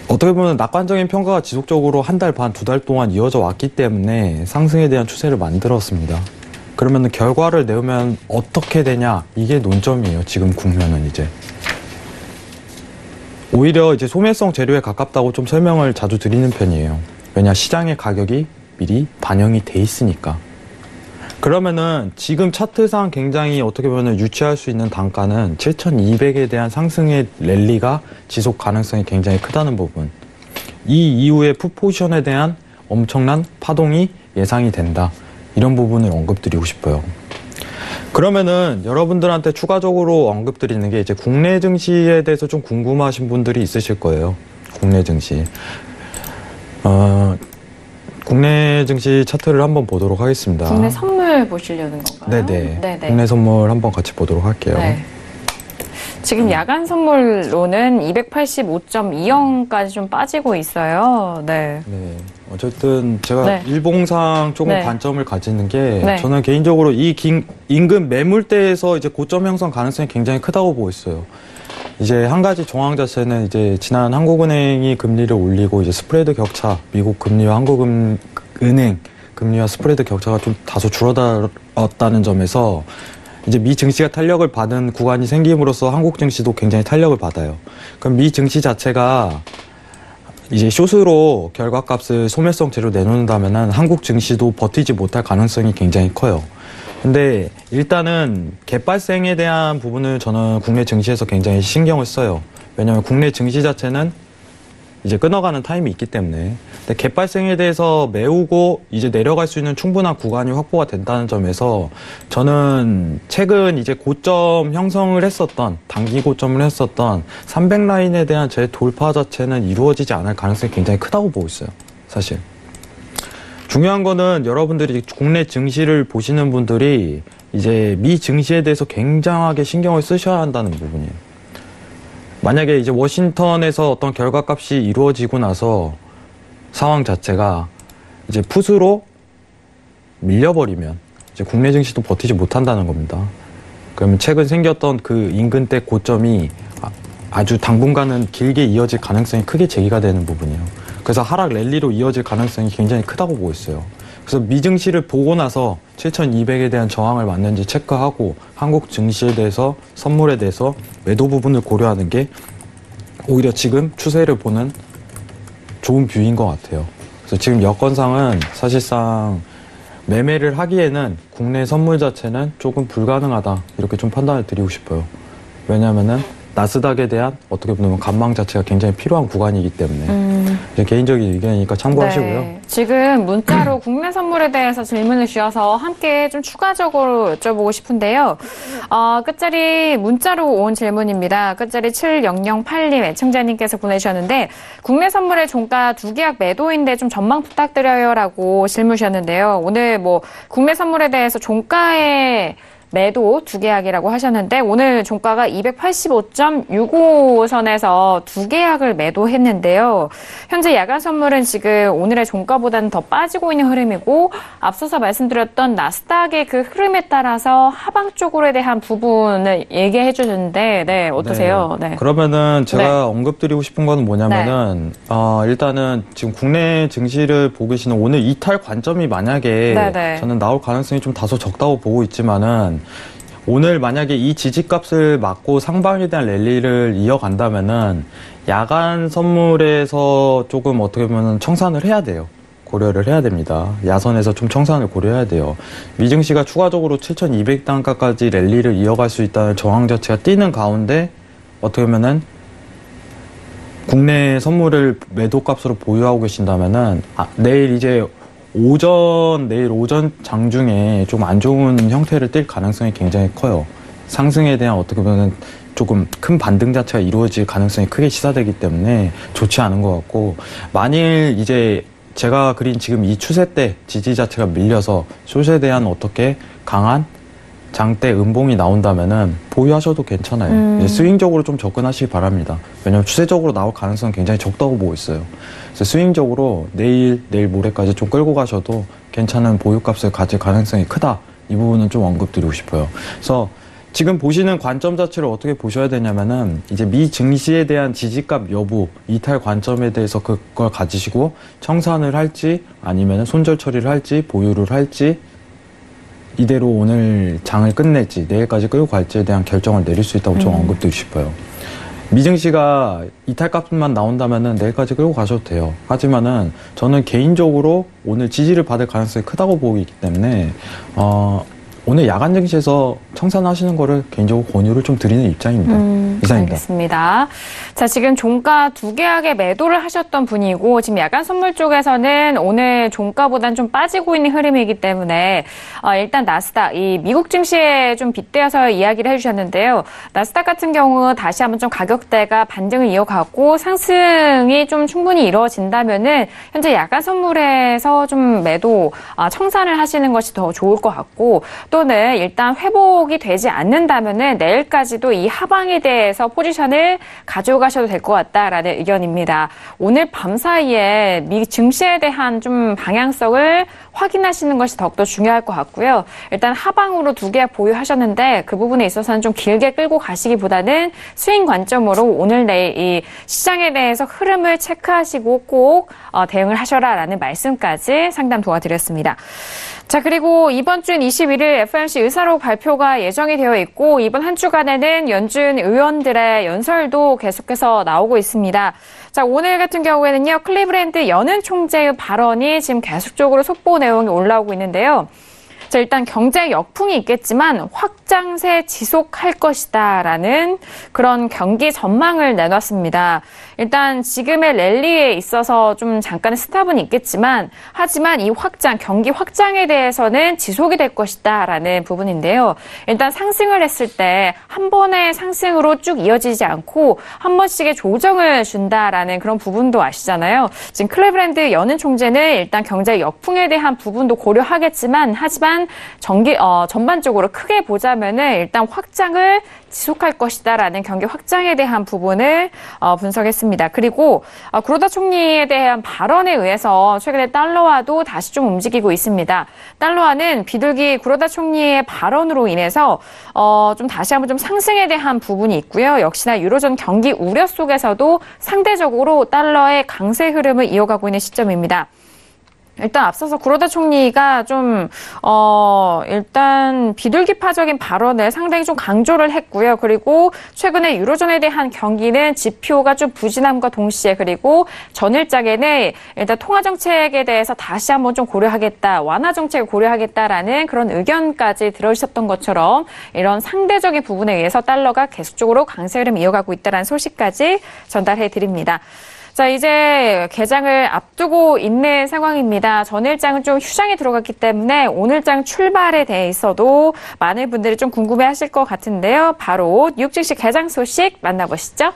어떻게 보면 낙관적인 평가가 지속적으로 한 달 반, 두 달 동안 이어져 왔기 때문에 상승에 대한 추세를 만들었습니다. 그러면 결과를 내오면 어떻게 되냐, 이게 논점이에요. 지금 국면은 이제. 오히려 이제 소매성 재료에 가깝다고 좀 설명을 자주 드리는 편이에요. 왜냐, 시장의 가격이 미리 반영이 돼 있으니까. 그러면은 지금 차트상 굉장히 어떻게 보면 유추할 수 있는 단가는 7,200에 대한 상승의 랠리가 지속 가능성이 굉장히 크다는 부분. 이 이후에 풋포지션에 대한 엄청난 파동이 예상이 된다. 이런 부분을 언급드리고 싶어요. 그러면은 여러분들한테 추가적으로 언급드리는 게 이제 국내 증시에 대해서 좀 궁금하신 분들이 있으실 거예요. 국내 증시. 국내 증시 차트를 한번 보도록 하겠습니다. 국내 선물 보시려는 건가요? 네네. 국내 선물 한번 같이 보도록 할게요. 네. 지금 야간 선물로는 285.20까지 좀 빠지고 있어요. 네. 네. 어쨌든 제가 네. 일봉상 조금 네. 관점을 가지는 게 네. 저는 개인적으로 이 임금 매물대에서 이제 고점 형성 가능성이 굉장히 크다고 보고 있어요. 이제 한 가지 정황 자체는 이제 지난 한국은행이 금리를 올리고 이제 스프레드 격차, 미국 금리와 한국은행 금리와 스프레드 격차가 좀 다소 줄어들었다는 점에서 이제 미 증시가 탄력을 받은 구간이 생김으로써 한국 증시도 굉장히 탄력을 받아요. 그럼 미 증시 자체가 이제 숏으로 결과값을 소멸성제로 내놓는다면은 한국 증시도 버티지 못할 가능성이 굉장히 커요. 근데 일단은 갭발생에 대한 부분을 저는 국내 증시에서 굉장히 신경을 써요. 왜냐하면 국내 증시 자체는 이제 끊어가는 타임이 있기 때문에. 근데 갭발생에 대해서 메우고 이제 내려갈 수 있는 충분한 구간이 확보가 된다는 점에서 저는 최근 이제 고점 형성을 했었던, 단기 고점을 했었던 300라인에 대한 제 돌파 자체는 이루어지지 않을 가능성이 굉장히 크다고 보고 있어요. 사실. 중요한 거는 여러분들이 국내 증시를 보시는 분들이 이제 미 증시에 대해서 굉장하게 신경을 쓰셔야 한다는 부분이에요. 만약에 이제 워싱턴에서 어떤 결과값이 이루어지고 나서 상황 자체가 이제 풋으로 밀려버리면 이제 국내 증시도 버티지 못한다는 겁니다. 그러면 최근 생겼던 그 인근대 고점이 아주 당분간은 길게 이어질 가능성이 크게 제기가 되는 부분이에요. 그래서 하락 랠리로 이어질 가능성이 굉장히 크다고 보고 있어요. 그래서 미 증시를 보고 나서 7,200에 대한 저항을 맞는지 체크하고 한국 증시에 대해서 선물에 대해서 매도 부분을 고려하는 게 오히려 지금 추세를 보는 좋은 뷰인 것 같아요. 그래서 지금 여건상은 사실상 매매를 하기에는 국내 선물 자체는 조금 불가능하다 이렇게 좀 판단을 드리고 싶어요. 왜냐하면은 나스닥에 대한 어떻게 보면 관망 자체가 굉장히 필요한 구간이기 때문에 이제 개인적인 의견이니까 참고하시고요. 네. 지금 문자로 국내 선물에 대해서 질문을 주셔서 함께 좀 추가적으로 여쭤보고 싶은데요. 끝자리 문자로 온 질문입니다. 끝자리 7008님 애청자님께서 보내주셨는데 국내 선물의 종가 2계약 매도인데 좀 전망 부탁드려요라고 질문 주셨는데요. 오늘 뭐 국내 선물에 대해서 종가에 매도 2계약이라고 하셨는데 오늘 종가가 285.65선에서 2계약을 매도했는데요. 현재 야간 선물은 지금 오늘의 종가보다는 더 빠지고 있는 흐름이고 앞서서 말씀드렸던 나스닥의 그 흐름에 따라서 하방 쪽으로에 대한 부분을 얘기해 주셨는데 네, 어떠세요? 네. 그러면은 제가 네. 언급드리고 싶은 건 뭐냐면은 일단은 지금 국내 증시를 보고 계시는 오늘 이탈 관점이 만약에 네. 저는 나올 가능성이 좀 다소 적다고 보고 있지만은 오늘 만약에 이 지지값을 맞고 상방에 대한 랠리를 이어간다면은 야간 선물에서 조금 어떻게 보면 청산을 해야 돼요. 고려를 해야 됩니다. 야선에서 좀 청산을 고려해야 돼요. 미증시가 추가적으로 7,200단가까지 랠리를 이어갈 수 있다는 저항 자체가 뛰는 가운데 어떻게 보면은 국내 선물을 매도값으로 보유하고 계신다면은 내일 오전 장중에 좀 안 좋은 형태를 띌 가능성이 굉장히 커요. 상승에 대한 어떻게 보면 조금 큰 반등 자체가 이루어질 가능성이 크게 시사되기 때문에 좋지 않은 것 같고, 만일 이제 제가 그린 지금 이 추세 때 지지 자체가 밀려서 숏에 대한 어떻게 강한 장대 음봉이 나온다면은 보유하셔도 괜찮아요. 이제 스윙적으로 좀 접근하시기 바랍니다. 왜냐하면 추세적으로 나올 가능성은 굉장히 적다고 보고 있어요. 그래서 스윙적으로 내일 모레까지 좀 끌고 가셔도 괜찮은 보유값을 가질 가능성이 크다. 이 부분은 좀 언급드리고 싶어요. 그래서 지금 보시는 관점 자체를 어떻게 보셔야 되냐면은 이제 미 증시에 대한 지지값 여부, 이탈 관점에 대해서 그걸 가지시고 청산을 할지 아니면 손절 처리를 할지 보유를 할지 이대로 오늘 장을 끝낼지 내일까지 끌고 갈지에 대한 결정을 내릴 수 있다고 좀 언급드리고 싶어요. 미증시가 이탈값만 나온다면은 내일까지 끌고 가셔도 돼요. 하지만은 저는 개인적으로 오늘 지지를 받을 가능성이 크다고 보기 때문에 오늘 야간 증시에서 청산하시는 거를 개인적으로 권유를 좀 드리는 입장입니다. 이상입니다. 알겠습니다. 자, 지금 종가 두 계약에 매도를 하셨던 분이고 지금 야간 선물 쪽에서는 오늘 종가보다는 좀 빠지고 있는 흐름이기 때문에 일단 나스닥, 이 미국 증시에 좀 빗대어서 이야기를 해주셨는데요. 나스닥 같은 경우 다시 한번 좀 가격대가 반등을 이어가고 상승이 좀 충분히 이루어진다면은 현재 야간 선물에서 좀 매도 청산을 하시는 것이 더 좋을 것 같고 또는 일단 회복이 되지 않는다면은 내일까지도 이 하방에 대해서 포지션을 가져가셔도 될 것 같다라는 의견입니다. 오늘 밤 사이에 미 증시에 대한 좀 방향성을 확인하시는 것이 더욱더 중요할 것 같고요. 일단 하방으로 두 개 보유하셨는데 그 부분에 있어서는 좀 길게 끌고 가시기보다는 스윙 관점으로 오늘 내일 이 시장에 대해서 흐름을 체크하시고 꼭 대응을 하셔라라는 말씀까지 상담 도와드렸습니다. 자, 그리고 이번 주인 21일 FOMC 의사록 발표가 예정이 되어 있고 이번 한 주간에는 연준 의원들의 연설도 계속해서 나오고 있습니다. 자, 오늘 같은 경우에는요, 클리브랜드 연은 총재의 발언이 지금 계속적으로 속보 내용이 올라오고 있는데요. 자, 일단 경제 역풍이 있겠지만 확장세 지속할 것이다라는 그런 경기 전망을 내놨습니다. 일단 지금의 랠리에 있어서 좀 잠깐의 스탑은 있겠지만 하지만 이 경기 확장에 대해서는 지속이 될 것이다라는 부분인데요. 일단 상승을 했을 때 한 번의 상승으로 쭉 이어지지 않고 한 번씩의 조정을 준다라는 그런 부분도 아시잖아요. 지금 클리브랜드 연은 총재는 일단 경제 역풍에 대한 부분도 고려하겠지만 하지만 전반적으로 크게 보자면은 일단 확장을 지속할 것이다라는 경기 확장에 대한 부분을 분석했습니다. 그리고 구로다 총리에 대한 발언에 의해서 최근에 달러화도 다시 좀 움직이고 있습니다. 달러화는 비둘기 구로다 총리의 발언으로 인해서 좀 다시 한번 좀 상승에 대한 부분이 있고요. 역시나 유로존 경기 우려 속에서도 상대적으로 달러의 강세 흐름을 이어가고 있는 시점입니다. 일단 앞서서 구로다 총리가 좀 일단 비둘기파적인 발언을 상당히 좀 강조를 했고요. 그리고 최근에 유로존에 대한 경기는 지표가 좀 부진함과 동시에 그리고 전일장에는 일단 통화 정책에 대해서 다시 한번 좀 고려하겠다, 완화 정책을 고려하겠다라는 그런 의견까지 들어주셨던 것처럼 이런 상대적인 부분에 의해서 달러가 계속적으로 강세 흐름 이어가고 있다는 소식까지 전달해 드립니다. 자, 이제 개장을 앞두고 있는 상황입니다. 전일장은 좀 휴장에 들어갔기 때문에 오늘장 출발에 대해서도 많은 분들이 좀 궁금해하실 것 같은데요. 바로 뉴욕 증시 개장 소식 만나보시죠.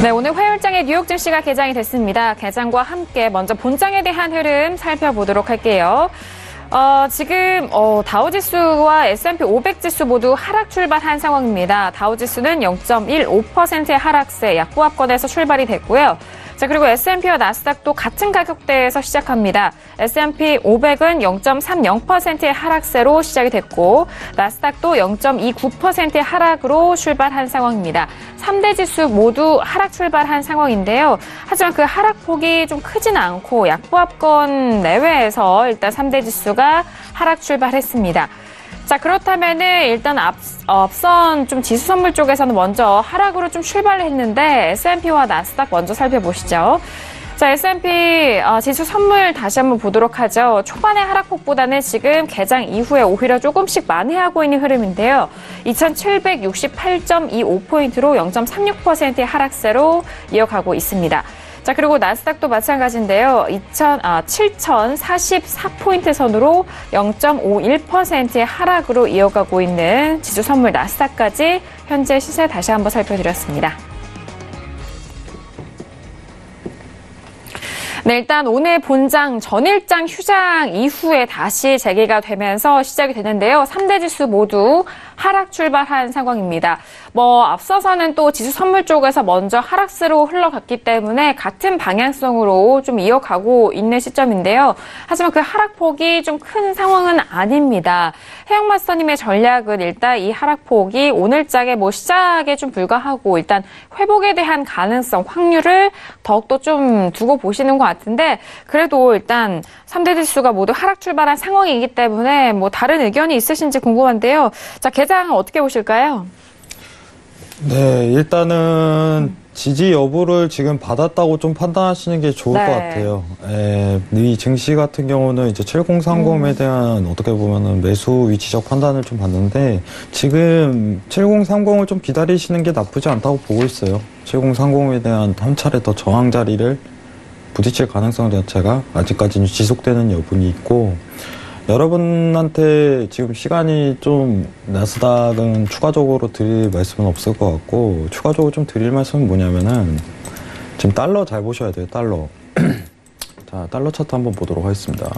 네, 오늘 화요일장에 뉴욕 증시가 개장이 됐습니다. 개장과 함께 먼저 본장에 대한 흐름 살펴보도록 할게요. 지금 다우지수와 S&P 500지수 모두 하락 출발한 상황입니다. 다우지수는 0.15%의 하락세 약보합권에서 출발이 됐고요. 자, 그리고 S&P와 나스닥도 같은 가격대에서 시작합니다. S&P 500은 0.30%의 하락세로 시작이 됐고 나스닥도 0.29%의 하락으로 출발한 상황입니다. 3대 지수 모두 하락 출발한 상황인데요. 하지만 그 하락폭이 좀 크지는 않고 약보합권 내외에서 일단 3대 지수가 하락 출발했습니다. 자, 그렇다면은 일단 앞선 좀 지수 선물 쪽에서는 먼저 하락으로 좀 출발을 했는데 S&P와 나스닥 먼저 살펴보시죠. 자, S&P 지수 선물 다시 한번 보도록 하죠. 초반의 하락폭보다는 지금 개장 이후에 오히려 조금씩 만회하고 있는 흐름인데요. 2768.25포인트로 0.36%의 하락세로 이어가고 있습니다. 자, 그리고 나스닥도 마찬가지인데요. 7,044포인트 선으로 0.51%의 하락으로 이어가고 있는 지수 선물 나스닥까지 현재 시세 다시 한번 살펴드렸습니다. 네, 일단 오늘 본장 전일장 휴장 이후에 다시 재개가 되면서 시작이 되는데요. 3대 지수 모두 하락 출발한 상황입니다. 앞서서는 또 지수 선물 쪽에서 먼저 하락세로 흘러갔기 때문에 같은 방향성으로 좀 이어가고 있는 시점인데요. 하지만 그 하락폭이 좀 큰 상황은 아닙니다. 해영마스터님의 전략은 일단 이 하락폭이 오늘장의 시작에 좀 불과하고 일단 회복에 대한 가능성, 확률을 더욱더 좀 두고 보시는 것 같은데 그래도 일단 3대 지수가 모두 하락 출발한 상황이기 때문에 다른 의견이 있으신지 궁금한데요. 자, 개장 어떻게 보실까요? 네, 일단은 지지 여부를 지금 받았다고 좀 판단하시는 게 좋을 것 같아요. 이 증시 같은 경우는 이제 7030에 대한 어떻게 보면은 매수 위치적 판단을 좀 봤는데 지금 7030을 좀 기다리시는 게 나쁘지 않다고 보고 있어요. 7030에 대한 한 차례 더 저항 자리를 부딪힐 가능성 자체가 아직까지는 지속되는 여분이 있고 여러분한테 지금 시간이 좀 나스닥은 추가적으로 드릴 말씀은 없을 것 같고 추가적으로 좀 드릴 말씀은 뭐냐면은 지금 달러 잘 보셔야 돼요. 달러. 자, 달러 차트 한번 보도록 하겠습니다.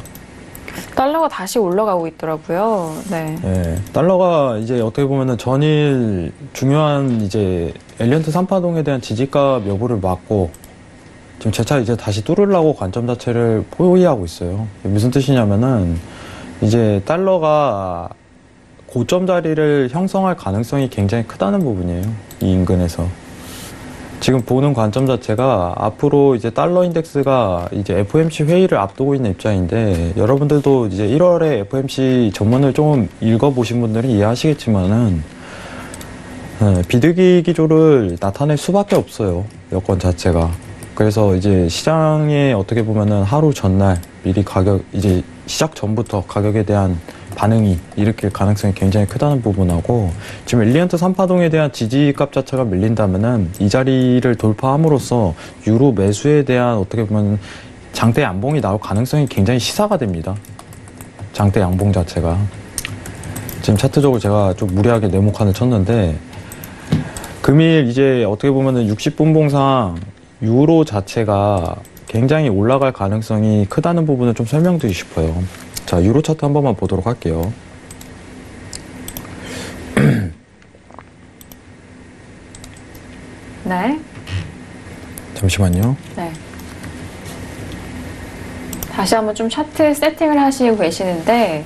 달러가 다시 올라가고 있더라고요. 네. 네, 달러가 이제 어떻게 보면은 전일 중요한 이제 엘리언트 3파동에 대한 지지값 여부를 막고 지금 재차 이제 다시 뚫으려고 관점 자체를 포위하고 있어요. 무슨 뜻이냐면은 이제 달러가 고점 자리를 형성할 가능성이 굉장히 크다는 부분이에요. 이 인근에서. 지금 보는 관점 자체가 앞으로 이제 달러 인덱스가 이제 FOMC 회의를 앞두고 있는 입장인데 여러분들도 이제 1월에 FOMC 전문을 좀 읽어보신 분들은 이해하시겠지만은 비둘기 기조를 나타낼 수밖에 없어요. 여건 자체가. 그래서 이제 시장에 어떻게 보면은 하루 전날 미리 이제 시작 전부터 가격에 대한 반응이 일으킬 가능성이 굉장히 크다는 부분하고 지금 엘리언트 3파동에 대한 지지값 자체가 밀린다면은 이 자리를 돌파함으로써 유로 매수에 대한 어떻게 보면 장대 양봉이 나올 가능성이 굉장히 시사가 됩니다. 장대 양봉 자체가. 지금 차트적으로 제가 좀 무리하게 네모칸을 쳤는데 금일 이제 어떻게 보면은 60분봉상 유로 자체가 굉장히 올라갈 가능성이 크다는 부분을 좀 설명드리고 싶어요. 자, 유로 차트 한 번만 보도록 할게요. 네. 잠시만요. 네. 다시 한번 좀 차트 세팅을 하시고 계시는데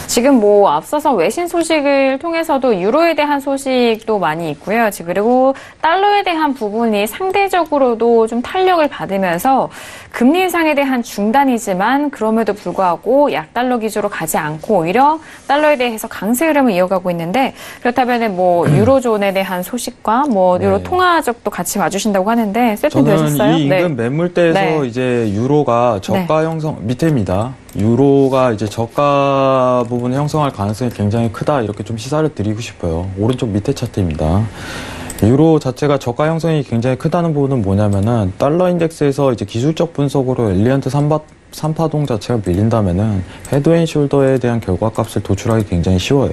지금 앞서서 외신 소식을 통해서도 유로에 대한 소식도 많이 있고요. 그리고 달러에 대한 부분이 상대적으로도 좀 탄력을 받으면서 금리 인상에 대한 중단이지만 그럼에도 불구하고 약달러 기조로 가지 않고 오히려 달러에 대해서 강세 흐름을 이어가고 있는데 그렇다면 유로존에 대한 소식과 유로 통화적도 같이 봐주신다고 하는데 세팅 되셨어요? 저는 이 인근 매물대에서 이제 유로가 저가 형성 밑에입니다. 유로가 이제 저가 부분을 형성할 가능성이 굉장히 크다 이렇게 좀 시사를 드리고 싶어요. 오른쪽 밑에 차트입니다. 유로 자체가 저가 형성이 굉장히 크다는 부분은 뭐냐면은 달러 인덱스에서 이제 기술적 분석으로 엘리언트 3파동 자체가 밀린다면은 헤드앤숄더에 대한 결과값을 도출하기 굉장히 쉬워요.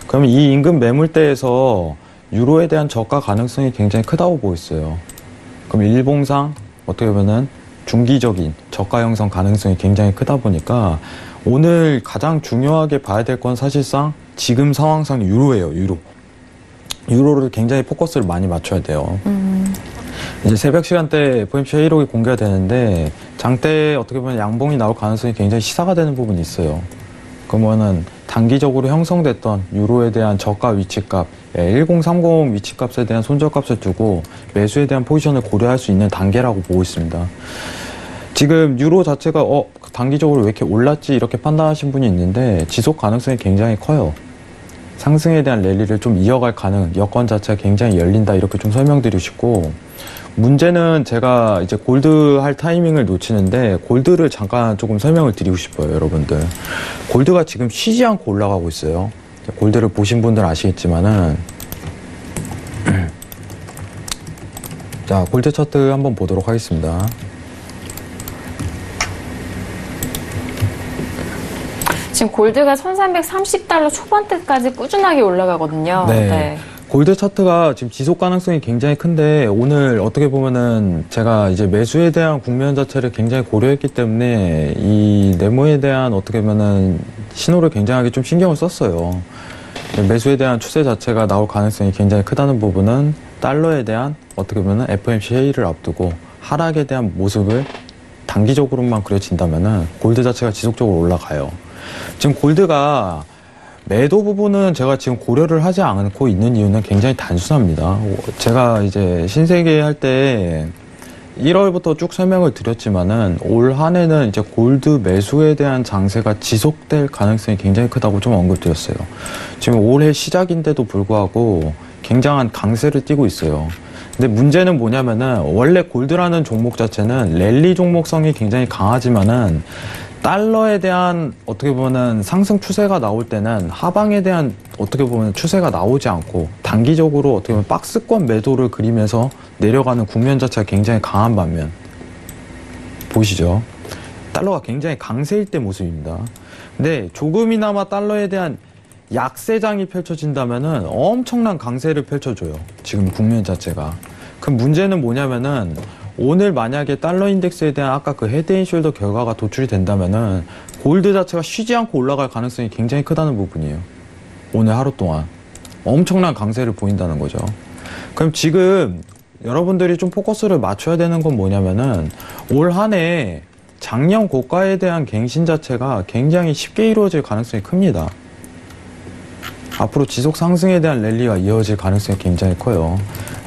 그러면 이 인근 매물대에서 유로에 대한 저가 가능성이 굉장히 크다고 보고 있어요. 그럼 일봉상 어떻게 보면은 중기적인 저가 형성 가능성이 굉장히 크다 보니까 오늘 가장 중요하게 봐야 될 건 사실상 지금 상황상 유로예요. 유로를 굉장히 포커스를 많이 맞춰야 돼요. 이제 새벽 시간대 FOMC 회의록이 공개가 되는데 장대 어떻게 보면 양봉이 나올 가능성이 굉장히 시사가 되는 부분이 있어요. 그러면은 단기적으로 형성됐던 유로에 대한 저가 위치값, 1030 위치값에 대한 손절값을 두고 매수에 대한 포지션을 고려할 수 있는 단계라고 보고 있습니다. 지금 유로 자체가 단기적으로 왜 이렇게 올랐지 이렇게 판단하신 분이 있는데 지속 가능성이 굉장히 커요. 상승에 대한 랠리를 좀 이어갈 여건 자체가 굉장히 열린다 이렇게 좀 설명드리고 싶고 문제는 제가 이제 골드 할 타이밍을 놓치는데 골드를 잠깐 조금 설명을 드리고 싶어요, 여러분들. 골드가 지금 쉬지 않고 올라가고 있어요. 골드를 보신 분들 아시겠지만은 자, 골드 차트 한번 보도록 하겠습니다. 지금 골드가 1330달러 초반대까지 꾸준하게 올라가거든요. 네. 골드 차트가 지금 지속 가능성이 굉장히 큰데 오늘 어떻게 보면은 제가 이제 매수에 대한 국면 자체를 굉장히 고려했기 때문에 이 네모에 대한 어떻게 보면은 신호를 굉장하게 좀 신경을 썼어요. 매수에 대한 추세 자체가 나올 가능성이 굉장히 크다는 부분은 달러에 대한 어떻게 보면 FOMC 회의를 앞두고 하락에 대한 모습을 단기적으로만 그려진다면은 골드 자체가 지속적으로 올라가요. 지금 골드가 매도 부분은 제가 지금 고려를 하지 않고 있는 이유는 굉장히 단순합니다. 제가 이제 신세계 할 때 1월부터 쭉 설명을 드렸지만은 올 한 해는 이제 골드 매수에 대한 장세가 지속될 가능성이 굉장히 크다고 좀 언급드렸어요. 지금 올해 시작인데도 불구하고 굉장한 강세를 띠고 있어요. 근데 문제는 뭐냐면은 원래 골드라는 종목 자체는 랠리 종목성이 굉장히 강하지만은 달러에 대한 어떻게 보면 상승 추세가 나올 때는 하방에 대한 어떻게 보면 추세가 나오지 않고 단기적으로 어떻게 보면 박스권 매도를 그리면서 내려가는 국면 자체가 굉장히 강한 반면 보이시죠? 달러가 굉장히 강세일 때 모습입니다. 근데 조금이나마 달러에 대한 약세장이 펼쳐진다면은 엄청난 강세를 펼쳐줘요. 지금 국면 자체가. 그럼 문제는 뭐냐면은 오늘 만약에 달러 인덱스에 대한 아까 그 헤드앤숄더 결과가 도출이 된다면은 골드 자체가 쉬지 않고 올라갈 가능성이 굉장히 크다는 부분이에요. 오늘 하루 동안 엄청난 강세를 보인다는 거죠. 그럼 지금 여러분들이 좀 포커스를 맞춰야 되는 건 뭐냐면은 올 한 해 작년 고가에 대한 갱신 자체가 굉장히 쉽게 이루어질 가능성이 큽니다. 앞으로 지속 상승에 대한 랠리가 이어질 가능성이 굉장히 커요.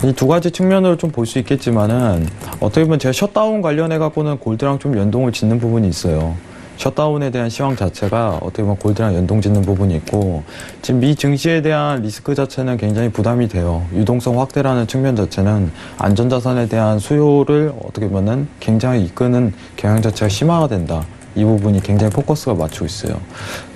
이 두 가지 측면으로 좀 볼 수 있겠지만은 어떻게 보면 제가 셧다운 관련해 갖고는 골드랑 좀 연동을 짓는 부분이 있어요. 셧다운에 대한 시황 자체가 어떻게 보면 골드랑 연동 짓는 부분이 있고 지금 미 증시에 대한 리스크 자체는 굉장히 부담이 돼요. 유동성 확대라는 측면 자체는 안전자산에 대한 수요를 어떻게 보면은 굉장히 이끄는 경향 자체가 심화가 된다. 이 부분이 굉장히 포커스가 맞추고 있어요.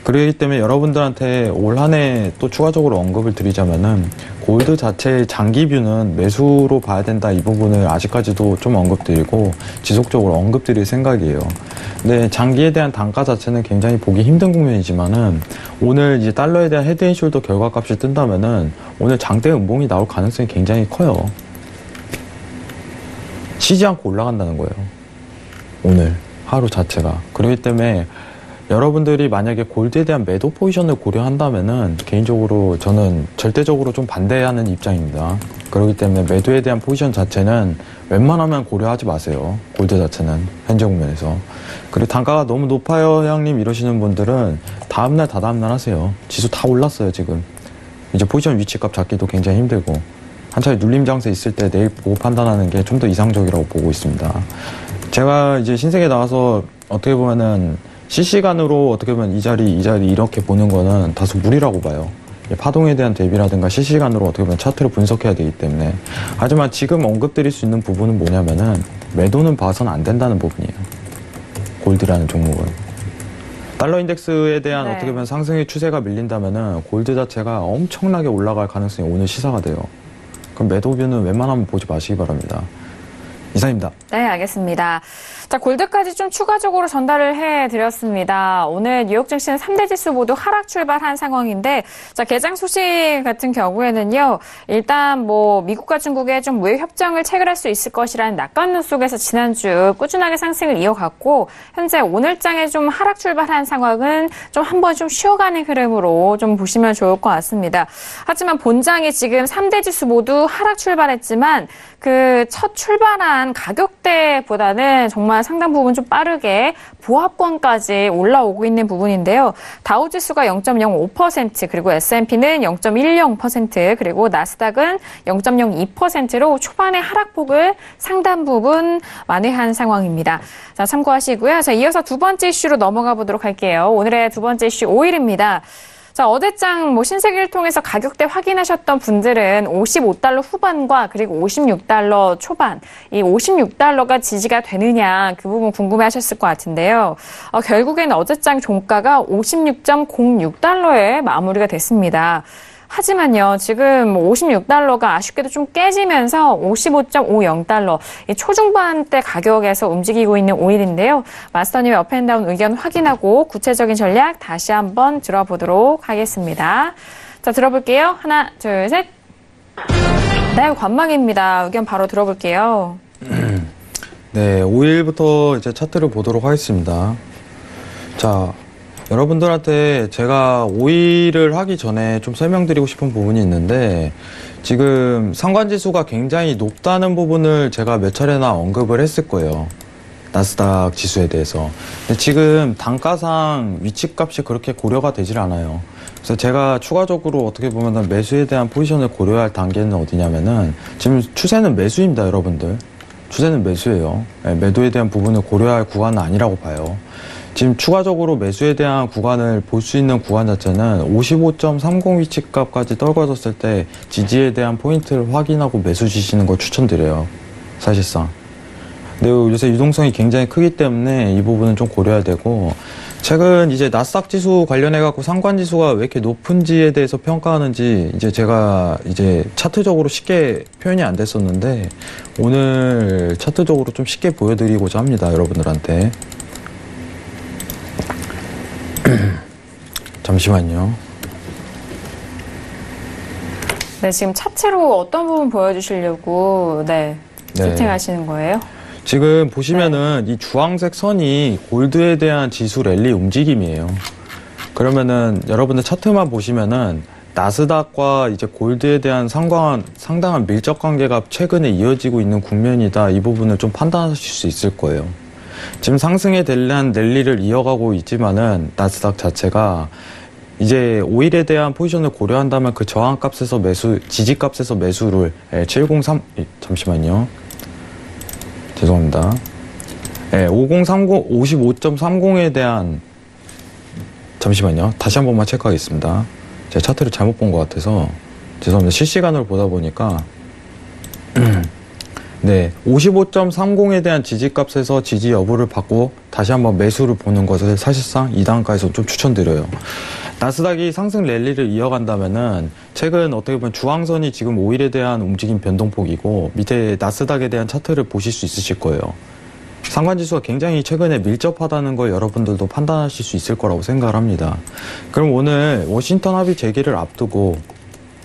그렇기 때문에 여러분들한테 올 한 해 또 추가적으로 언급을 드리자면은 골드 자체의 장기뷰는 매수로 봐야 된다. 이 부분을 아직까지도 좀 언급드리고 지속적으로 언급드릴 생각이에요. 근데 장기에 대한 단가 자체는 굉장히 보기 힘든 국면이지만은 오늘 이제 달러에 대한 헤드앤숄더 결과값이 뜬다면은 오늘 장대 음봉이 나올 가능성이 굉장히 커요. 쉬지 않고 올라간다는 거예요. 오늘 하루 자체가. 그렇기 때문에 여러분들이 만약에 골드에 대한 매도 포지션을 고려한다면은 개인적으로 저는 절대적으로 좀 반대하는 입장입니다. 그렇기 때문에 매도에 대한 포지션 자체는 웬만하면 고려하지 마세요. 골드 자체는 현재 국면에서. 그리고 단가가 너무 높아요 형님 이러시는 분들은 다음날 다다음날 하세요. 지수 다 올랐어요 지금. 이제 포지션 위치값 잡기도 굉장히 힘들고 한차례 눌림 장세 있을 때 내일 보고 판단하는 게 좀 더 이상적이라고 보고 있습니다. 제가 이제 신세계 나와서 어떻게 보면은 실시간으로 어떻게 보면 이 자리 이렇게 보는 거는 다소 무리라고 봐요. 파동에 대한 대비라든가 실시간으로 어떻게 보면 차트를 분석해야 되기 때문에. 하지만 지금 언급드릴 수 있는 부분은 뭐냐면은 매도는 봐서는 안 된다는 부분이에요. 골드라는 종목은. 달러 인덱스에 대한 어떻게 보면 상승의 추세가 밀린다면은 골드 자체가 엄청나게 올라갈 가능성이 오늘 시사가 돼요. 그럼 매도뷰는 웬만하면 보지 마시기 바랍니다. 이상입니다. 네, 알겠습니다. 자, 골드까지 좀 추가적으로 전달을 해드렸습니다. 오늘 뉴욕 증시는 3대 지수 모두 하락 출발한 상황인데, 자, 개장 소식 같은 경우에는요, 일단 미국과 중국의 좀 무역 협정을 체결할 수 있을 것이라는 낙관론 속에서 지난주 꾸준하게 상승을 이어갔고, 현재 오늘장에 좀 하락 출발한 상황은 좀 한번 좀 쉬어가는 흐름으로 좀 보시면 좋을 것 같습니다. 하지만 본장이 지금 3대 지수 모두 하락 출발했지만, 그 첫 출발한 가격대보다는 정말 상당 부분 좀 빠르게 보합권까지 올라오고 있는 부분인데요. 다우지수가 0.05%, 그리고 S&P는 0.10%, 그리고 나스닥은 0.02%로 초반의 하락폭을 상당 부분 만회한 상황입니다. 자, 참고하시고요. 자, 이어서 두 번째 이슈로 넘어가 보도록 할게요. 오늘의 두 번째 이슈 오일입니다. 자, 어제장 신세계를 통해서 가격대 확인하셨던 분들은 55달러 후반과 그리고 56달러 초반, 이 56달러가 지지가 되느냐 그 부분 궁금해 하셨을 것 같은데요. 결국에는 어제장 종가가 56.06달러에 마무리가 됐습니다. 하지만요, 지금 56달러가 아쉽게도 좀 깨지면서 55.50달러, 이 초중반대 가격에서 움직이고 있는 오일인데요. 마스터님의 업앤다운 의견 확인하고 구체적인 전략 다시 한번 들어보도록 하겠습니다. 자, 들어볼게요. 하나, 둘, 셋. 네, 관망입니다. 의견 바로 들어볼게요. 네, 5일부터 이제 차트를 보도록 하겠습니다. 자, 여러분들한테 제가 5일을 하기 전에 좀 설명드리고 싶은 부분이 있는데, 지금 상관지수가 굉장히 높다는 부분을 제가 몇 차례나 언급을 했을 거예요. 나스닥 지수에 대해서. 근데 지금 단가상 위치값이 그렇게 고려가 되질 않아요. 그래서 제가 추가적으로 어떻게 보면 매수에 대한 포지션을 고려할 단계는 어디냐면은, 지금 추세는 매수입니다, 여러분들. 추세는 매수예요. 네, 매도에 대한 부분을 고려할 구간은 아니라고 봐요. 지금 추가적으로 매수에 대한 구간을 볼 수 있는 구간 자체는 55.30 위치값까지 떨궈졌을 때 지지에 대한 포인트를 확인하고 매수 지시는 걸 추천드려요. 사실상. 근데 요새 유동성이 굉장히 크기 때문에 이 부분은 좀 고려해야 되고, 최근 이제 나스닥 지수 관련해갖고 상관지수가 왜 이렇게 높은지에 대해서 평가하는지 이제 제가 이제 차트적으로 쉽게 표현이 안 됐었는데, 오늘 차트적으로 좀 쉽게 보여드리고자 합니다, 여러분들한테. 잠시만요. 네, 지금 차트로 어떤 부분 보여주시려고 세팅하시는 거예요? 지금 보시면은 이 주황색 선이 골드에 대한 지수 랠리 움직임이에요. 그러면은 여러분들 차트만 보시면은 나스닥과 이제 골드에 대한 상당한 밀접 관계가 최근에 이어지고 있는 국면이다. 이 부분을 좀 판단하실 수 있을 거예요. 지금 상승에 대한 랠리를 이어가고 있지만은 나스닥 자체가 이제 5일에 대한 포지션을 고려한다면 그 저항값에서 지지값에서 매수를 703, 잠시만요. 죄송합니다. 5030, 55.30에 대한, 잠시만요. 다시 한 번만 체크하겠습니다. 제가 차트를 잘못 본 것 같아서 죄송합니다. 실시간으로 보다 보니까 네, 55.30에 대한 지지값에서 지지 여부를 받고 다시 한번 매수를 보는 것을 사실상 이 단가에서 좀 추천드려요. 나스닥이 상승 랠리를 이어간다면은 최근 어떻게 보면 주황선이 지금 5일에 대한 움직임 변동폭이고 밑에 나스닥에 대한 차트를 보실 수 있으실 거예요. 상관지수가 굉장히 최근에 밀접하다는 걸 여러분들도 판단하실 수 있을 거라고 생각을 합니다. 그럼 오늘 워싱턴 합의 재개를 앞두고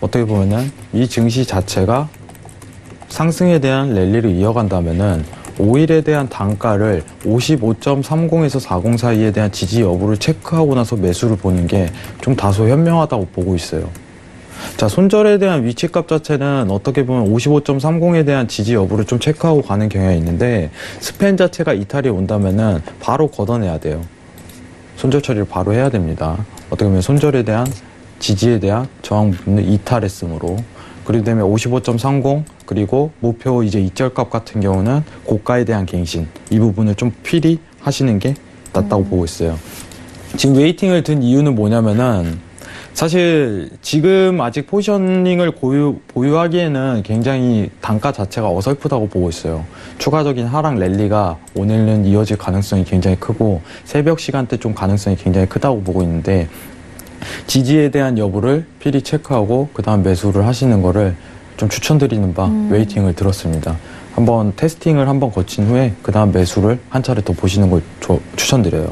어떻게 보면은 이 증시 자체가 상승에 대한 랠리를 이어간다면은 5일에 대한 단가를 55.30에서 40 사이에 대한 지지 여부를 체크하고 나서 매수를 보는 게 좀 다소 현명하다고 보고 있어요. 자, 손절에 대한 위치값 자체는 어떻게 보면 55.30에 대한 지지 여부를 좀 체크하고 가는 경향이 있는데, 스팬 자체가 이탈이 온다면은 바로 걷어내야 돼요. 손절 처리를 바로 해야 됩니다. 어떻게 보면 손절에 대한 지지에 대한 저항 부분을 이탈했으므로, 그리고 그다음에 55.30 그리고 목표 이제 이절값 같은 경우는 고가에 대한 갱신, 이 부분을 좀 필히 하시는 게 낫다고 보고 있어요. 지금 웨이팅을 든 이유는 뭐냐면은 사실 지금 아직 포지셔닝을 보유하기에는 굉장히 단가 자체가 어설프다고 보고 있어요. 추가적인 하락 랠리가 오늘은 이어질 가능성이 굉장히 크고 새벽 시간대 좀 가능성이 굉장히 크다고 보고 있는데, 지지에 대한 여부를 필히 체크하고 그 다음 매수를 하시는 거를 좀 추천드리는 바 웨이팅을 들었습니다. 한번 테스팅을 한번 거친 후에 그 다음 매수를 한 차례 더 보시는 걸 추천드려요.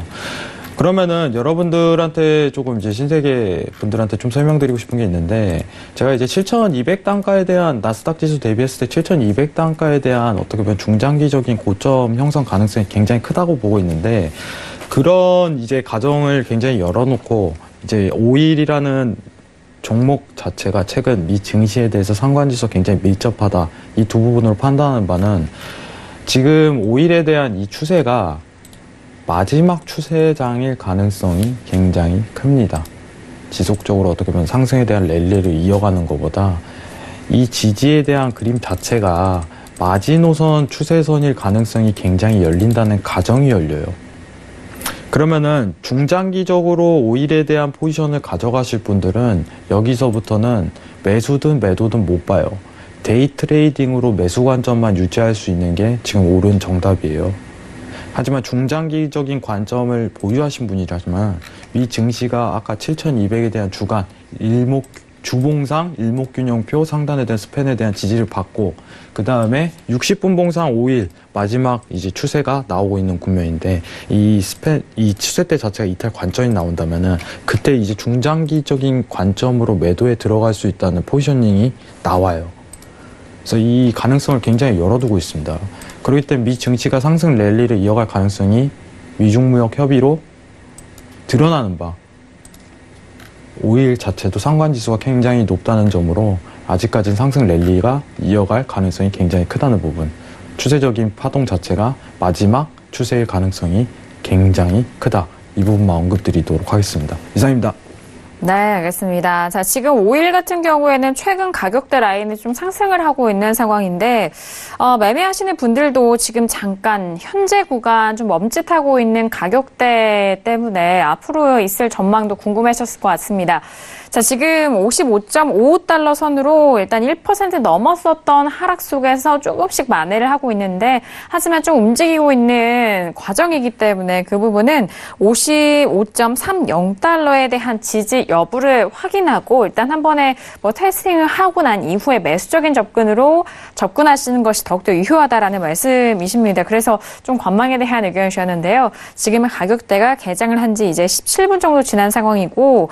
그러면은 여러분들한테 조금 이제 신세계 분들한테 좀 설명드리고 싶은 게 있는데, 제가 이제 7200 단가에 대한 나스닥 지수 대비했을 때 7200 단가에 대한 어떻게 보면 중장기적인 고점 형성 가능성이 굉장히 크다고 보고 있는데, 그런 이제 가정을 굉장히 열어놓고 이제 5일이라는 종목 자체가 최근 미 증시에 대해서 상관지수가 굉장히 밀접하다, 이 두 부분으로 판단하는 바는 지금 5일에 대한 이 추세가 마지막 추세장일 가능성이 굉장히 큽니다. 지속적으로 어떻게 보면 상승에 대한 랠리를 이어가는 것보다 이 지지에 대한 그림 자체가 마지노선 추세선일 가능성이 굉장히 열린다는 가정이 열려요. 그러면은 중장기적으로 5일에 대한 포지션을 가져가실 분들은 여기서부터는 매수든 매도든 못 봐요. 데이 트레이딩으로 매수 관점만 유지할 수 있는 게 지금 옳은 정답이에요. 하지만 중장기적인 관점을 보유하신 분이라면 미 증시가 아까 7200에 대한 주간 주봉상 일목균형표 상단에 대한 스팬에 대한 지지를 받고, 그 다음에 60분 봉상 5일 마지막 이제 추세가 나오고 있는 국면인데, 이 추세대 자체가 이탈 관점이 나온다면은 그때 이제 중장기적인 관점으로 매도에 들어갈 수 있다는 포지셔닝이 나와요. 그래서 이 가능성을 굉장히 열어두고 있습니다. 그렇기 때문에 미 증시가 상승 랠리를 이어갈 가능성이 미중무역 협의로 드러나는 바 오일 자체도 상관지수가 굉장히 높다는 점으로 아직까지는 상승 랠리가 이어갈 가능성이 굉장히 크다는 부분, 추세적인 파동 자체가 마지막 추세일 가능성이 굉장히 크다, 이 부분만 언급드리도록 하겠습니다. 이상입니다. 네, 알겠습니다. 자, 지금 오일 같은 경우에는 최근 가격대 라인이 좀 상승을 하고 있는 상황인데, 매매하시는 분들도 지금 잠깐 현재 구간 좀 멈칫하고 있는 가격대 때문에 앞으로 있을 전망도 궁금하셨을 것 같습니다. 자, 지금 55.55달러 선으로 일단 1% 넘었었던 하락 속에서 조금씩 만회를 하고 있는데, 하지만 좀 움직이고 있는 과정이기 때문에 그 부분은 55.30달러에 대한 지지 여부를 확인하고 일단 한 번에 뭐 테스팅을 하고 난 이후에 매수적인 접근하시는 것이 더욱더 유효하다라는 말씀이십니다. 그래서 좀 관망에 대한 의견을 주셨는데요. 지금은 가격대가 개장을 한 지 이제 17분 정도 지난 상황이고,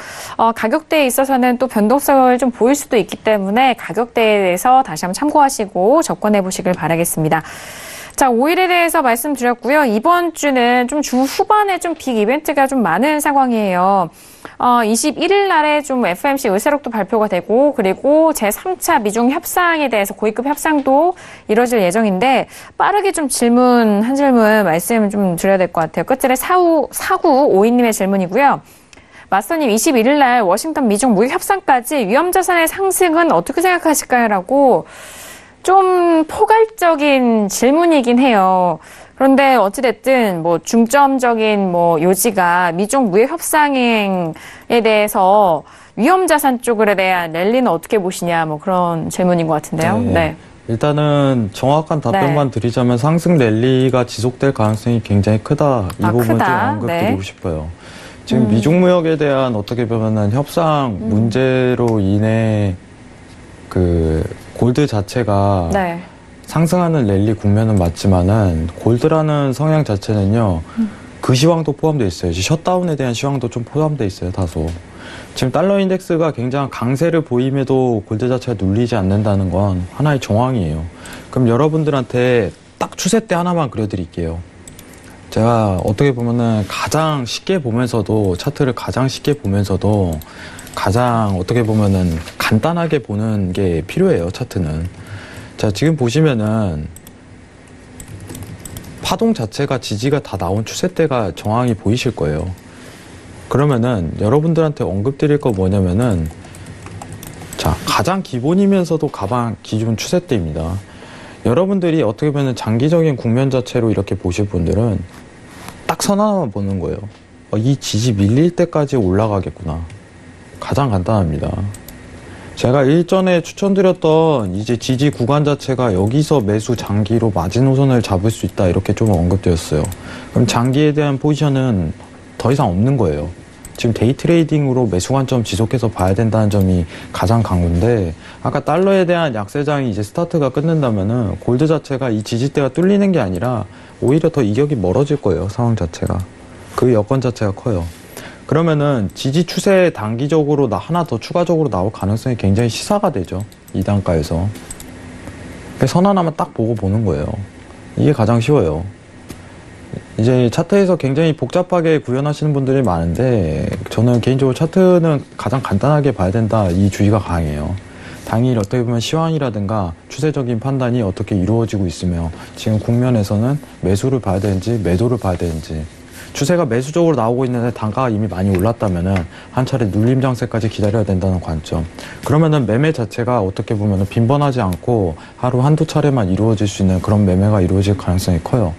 가격대에 있어서는 또 변동성을 좀 보일 수도 있기 때문에 가격대에 대해서 다시 한번 참고하시고 접근해 보시길 바라겠습니다. 자, 오일에 대해서 말씀드렸고요. 이번 주는 좀 주 후반에 좀 빅 이벤트가 좀 많은 상황이에요. 21일 날에 좀 FOMC 의사록도 발표가 되고, 그리고 제3차 미중 협상에 대해서 고위급 협상도 이뤄질 예정인데, 빠르게 좀 한 질문 말씀 좀 드려야 될 것 같아요. 끝자리 4952님의 질문이고요. 마스터님, 21일 날 워싱턴 미중 무역 협상까지 위험자산의 상승은 어떻게 생각하실까요? 라고 좀 포괄적인 질문이긴 해요. 그런데 어찌됐든 뭐 중점적인 뭐 요지가 미중 무역 협상에 대해서 위험자산 쪽에 대한 랠리는 어떻게 보시냐, 뭐 그런 질문인 것 같은데요. 네. 일단은 정확한 답변만 드리자면 상승 랠리가 지속될 가능성이 굉장히 크다. 이 부분 좀 언급드리고 싶어요. 지금 미중 무역에 대한 어떻게 보면은 협상 문제로 인해 그 골드 자체가 상승하는 랠리 국면은 맞지만은 골드라는 성향 자체는요, 그 시황도 포함되어 있어요. 셧다운에 대한 시황도 좀 포함되어 있어요, 다소. 지금 달러 인덱스가 굉장한 강세를 보임에도 골드 자체가 눌리지 않는다는 건 하나의 정황이에요. 그럼 여러분들한테 딱 추세대 하나만 그려드릴게요. 제가 어떻게 보면은 가장 쉽게 보면서도, 차트를 가장 쉽게 보면서도 가장 어떻게 보면은 간단하게 보는 게 필요해요, 차트는. 자, 지금 보시면은 파동 자체가 지지가 다 나온 추세대가 정황이 보이실 거예요. 그러면은 여러분들한테 언급드릴 거 뭐냐면은, 자, 가장 기본이면서도 가장 기준 추세대입니다. 여러분들이 어떻게 보면 장기적인 국면 자체로 이렇게 보실 분들은 딱 선 하나만 보는 거예요. 이 지지 밀릴 때까지 올라가겠구나. 가장 간단합니다. 제가 일전에 추천드렸던 이제 지지 구간 자체가 여기서 매수 장기로 마지노선을 잡을 수 있다, 이렇게 좀 언급드렸어요. 그럼 장기에 대한 포지션은 더 이상 없는 거예요. 지금 데이 트레이딩으로 매수 관점 지속해서 봐야 된다는 점이 가장 강한데, 아까 달러에 대한 약세장이 이제 스타트가 끝난다면은 골드 자체가 이 지지대가 뚫리는 게 아니라 오히려 더 이격이 멀어질 거예요, 상황 자체가. 그 여건 자체가 커요. 그러면은 지지 추세 단기적으로 하나 더 추가적으로 나올 가능성이 굉장히 시사가 되죠, 이 단가에서. 선 하나만 딱 보고 보는 거예요. 이게 가장 쉬워요. 이제 차트에서 굉장히 복잡하게 구현하시는 분들이 많은데, 저는 개인적으로 차트는 가장 간단하게 봐야 된다, 이 주의가 강해요. 당일 어떻게 보면 시황이라든가 추세적인 판단이 어떻게 이루어지고 있으며, 지금 국면에서는 매수를 봐야 되는지 매도를 봐야 되는지, 추세가 매수적으로 나오고 있는데 단가가 이미 많이 올랐다면은 한 차례 눌림 장세까지 기다려야 된다는 관점. 그러면은 매매 자체가 어떻게 보면은 빈번하지 않고 하루 한두 차례만 이루어질 수 있는 그런 매매가 이루어질 가능성이 커요.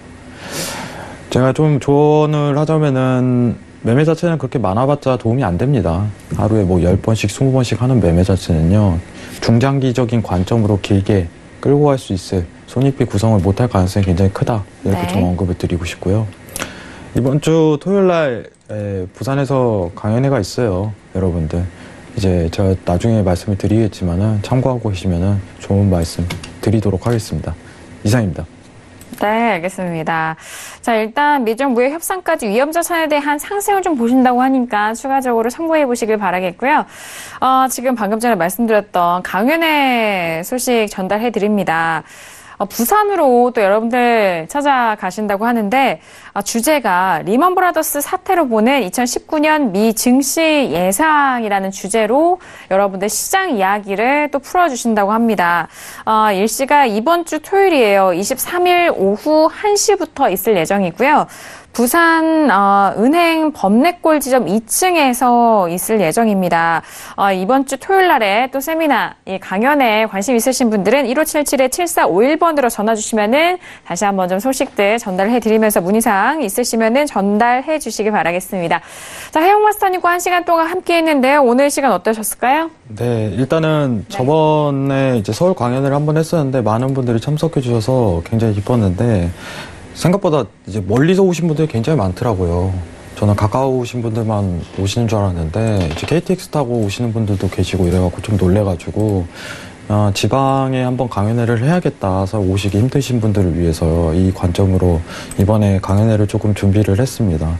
제가 좀 조언을 하자면은, 매매 자체는 그렇게 많아봤자 도움이 안 됩니다. 하루에 뭐 10번씩, 20번씩 하는 매매 자체는요, 중장기적인 관점으로 길게 끌고 갈 수 있을 손익비 구성을 못할 가능성이 굉장히 크다, 이렇게 좀 언급을 드리고 싶고요. 이번 주 토요일 날 부산에서 강연회가 있어요, 여러분들. 이제 제가 나중에 말씀을 드리겠지만은 참고하고 계시면은 좋은 말씀 드리도록 하겠습니다. 이상입니다. 네, 알겠습니다. 자, 일단 미중 무역 협상까지 위험자산에 대한 상승을 좀 보신다고 하니까 추가적으로 참고해 보시길 바라겠고요. 지금 방금 전에 말씀드렸던 강연회 소식 전달해 드립니다. 부산으로 또 여러분들 찾아가신다고 하는데 주제가 리먼 브라더스 사태로 보는 2019년 미 증시 예상이라는 주제로 여러분들 시장 이야기를 또 풀어주신다고 합니다. 일시가 이번 주 토요일이에요. 23일 오후 1시부터 있을 예정이고요. 부산 은행 범내골 지점 2층에서 있을 예정입니다. 이번 주 토요일 날에 또 세미나, 이 강연에 관심 있으신 분들은 1577-7451번으로 전화 주시면은 다시 한번 좀 소식들 전달해 드리면서 문의사항 있으시면은 전달해 주시기 바라겠습니다. 자, 혜영 마스터님과 1시간 동안 함께 했는데요. 오늘 시간 어떠셨을까요? 네, 일단은 저번에 이제 서울 강연을 한번 했었는데 많은 분들이 참석해 주셔서 굉장히 기뻤는데 생각보다 이제 멀리서 오신 분들이 굉장히 많더라고요. 저는 가까우신 분들만 오시는 줄 알았는데 이제 KTX 타고 오시는 분들도 계시고 이래갖고 좀 놀래가지고 지방에 한번 강연회를 해야겠다 해서 오시기 힘드신 분들을 위해서 이 관점으로 이번에 강연회를 조금 준비를 했습니다.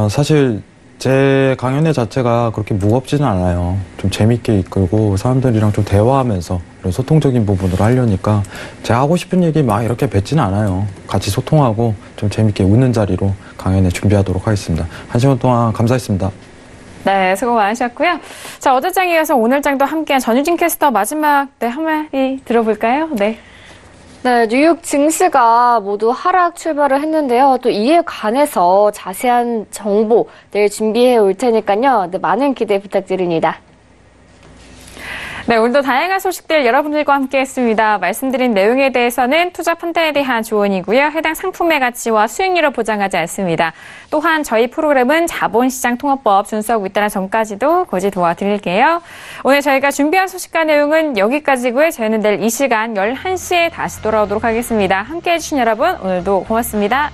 사실 제 강연회 자체가 그렇게 무겁지는 않아요. 좀 재밌게 이끌고 사람들이랑 좀 대화하면서 이런 소통적인 부분으로 하려니까 제가 하고 싶은 얘기 막 이렇게 뱉지는 않아요. 같이 소통하고 좀 재밌게 웃는 자리로 강연회 준비하도록 하겠습니다. 1시간 동안 감사했습니다. 네, 수고 많으셨고요. 자, 어제장에 이어서 오늘장도 함께한 전유진 캐스터 마지막 한마디 들어볼까요? 네. 네, 뉴욕 증시가 모두 하락 출발을 했는데요. 또 이에 관해서 자세한 정보 내일 준비해 올 테니까요. 네, 많은 기대 부탁드립니다. 네, 오늘도 다양한 소식들 여러분들과 함께 했습니다. 말씀드린 내용에 대해서는 투자 판단에 대한 조언이고요. 해당 상품의 가치와 수익률을 보장하지 않습니다. 또한 저희 프로그램은 자본시장 통합법 준수하고 있다는 점까지도 고지 도와드릴게요. 오늘 저희가 준비한 소식과 내용은 여기까지고요. 저희는 내일 이 시간 11시에 다시 돌아오도록 하겠습니다. 함께해 주신 여러분 오늘도 고맙습니다.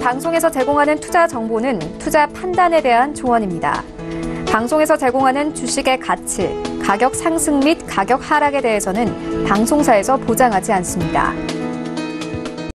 방송에서 제공하는 투자 정보는 투자 판단에 대한 조언입니다. 방송에서 제공하는 주식의 가치, 가격 상승 및 가격 하락에 대해서는 방송사에서 보장하지 않습니다.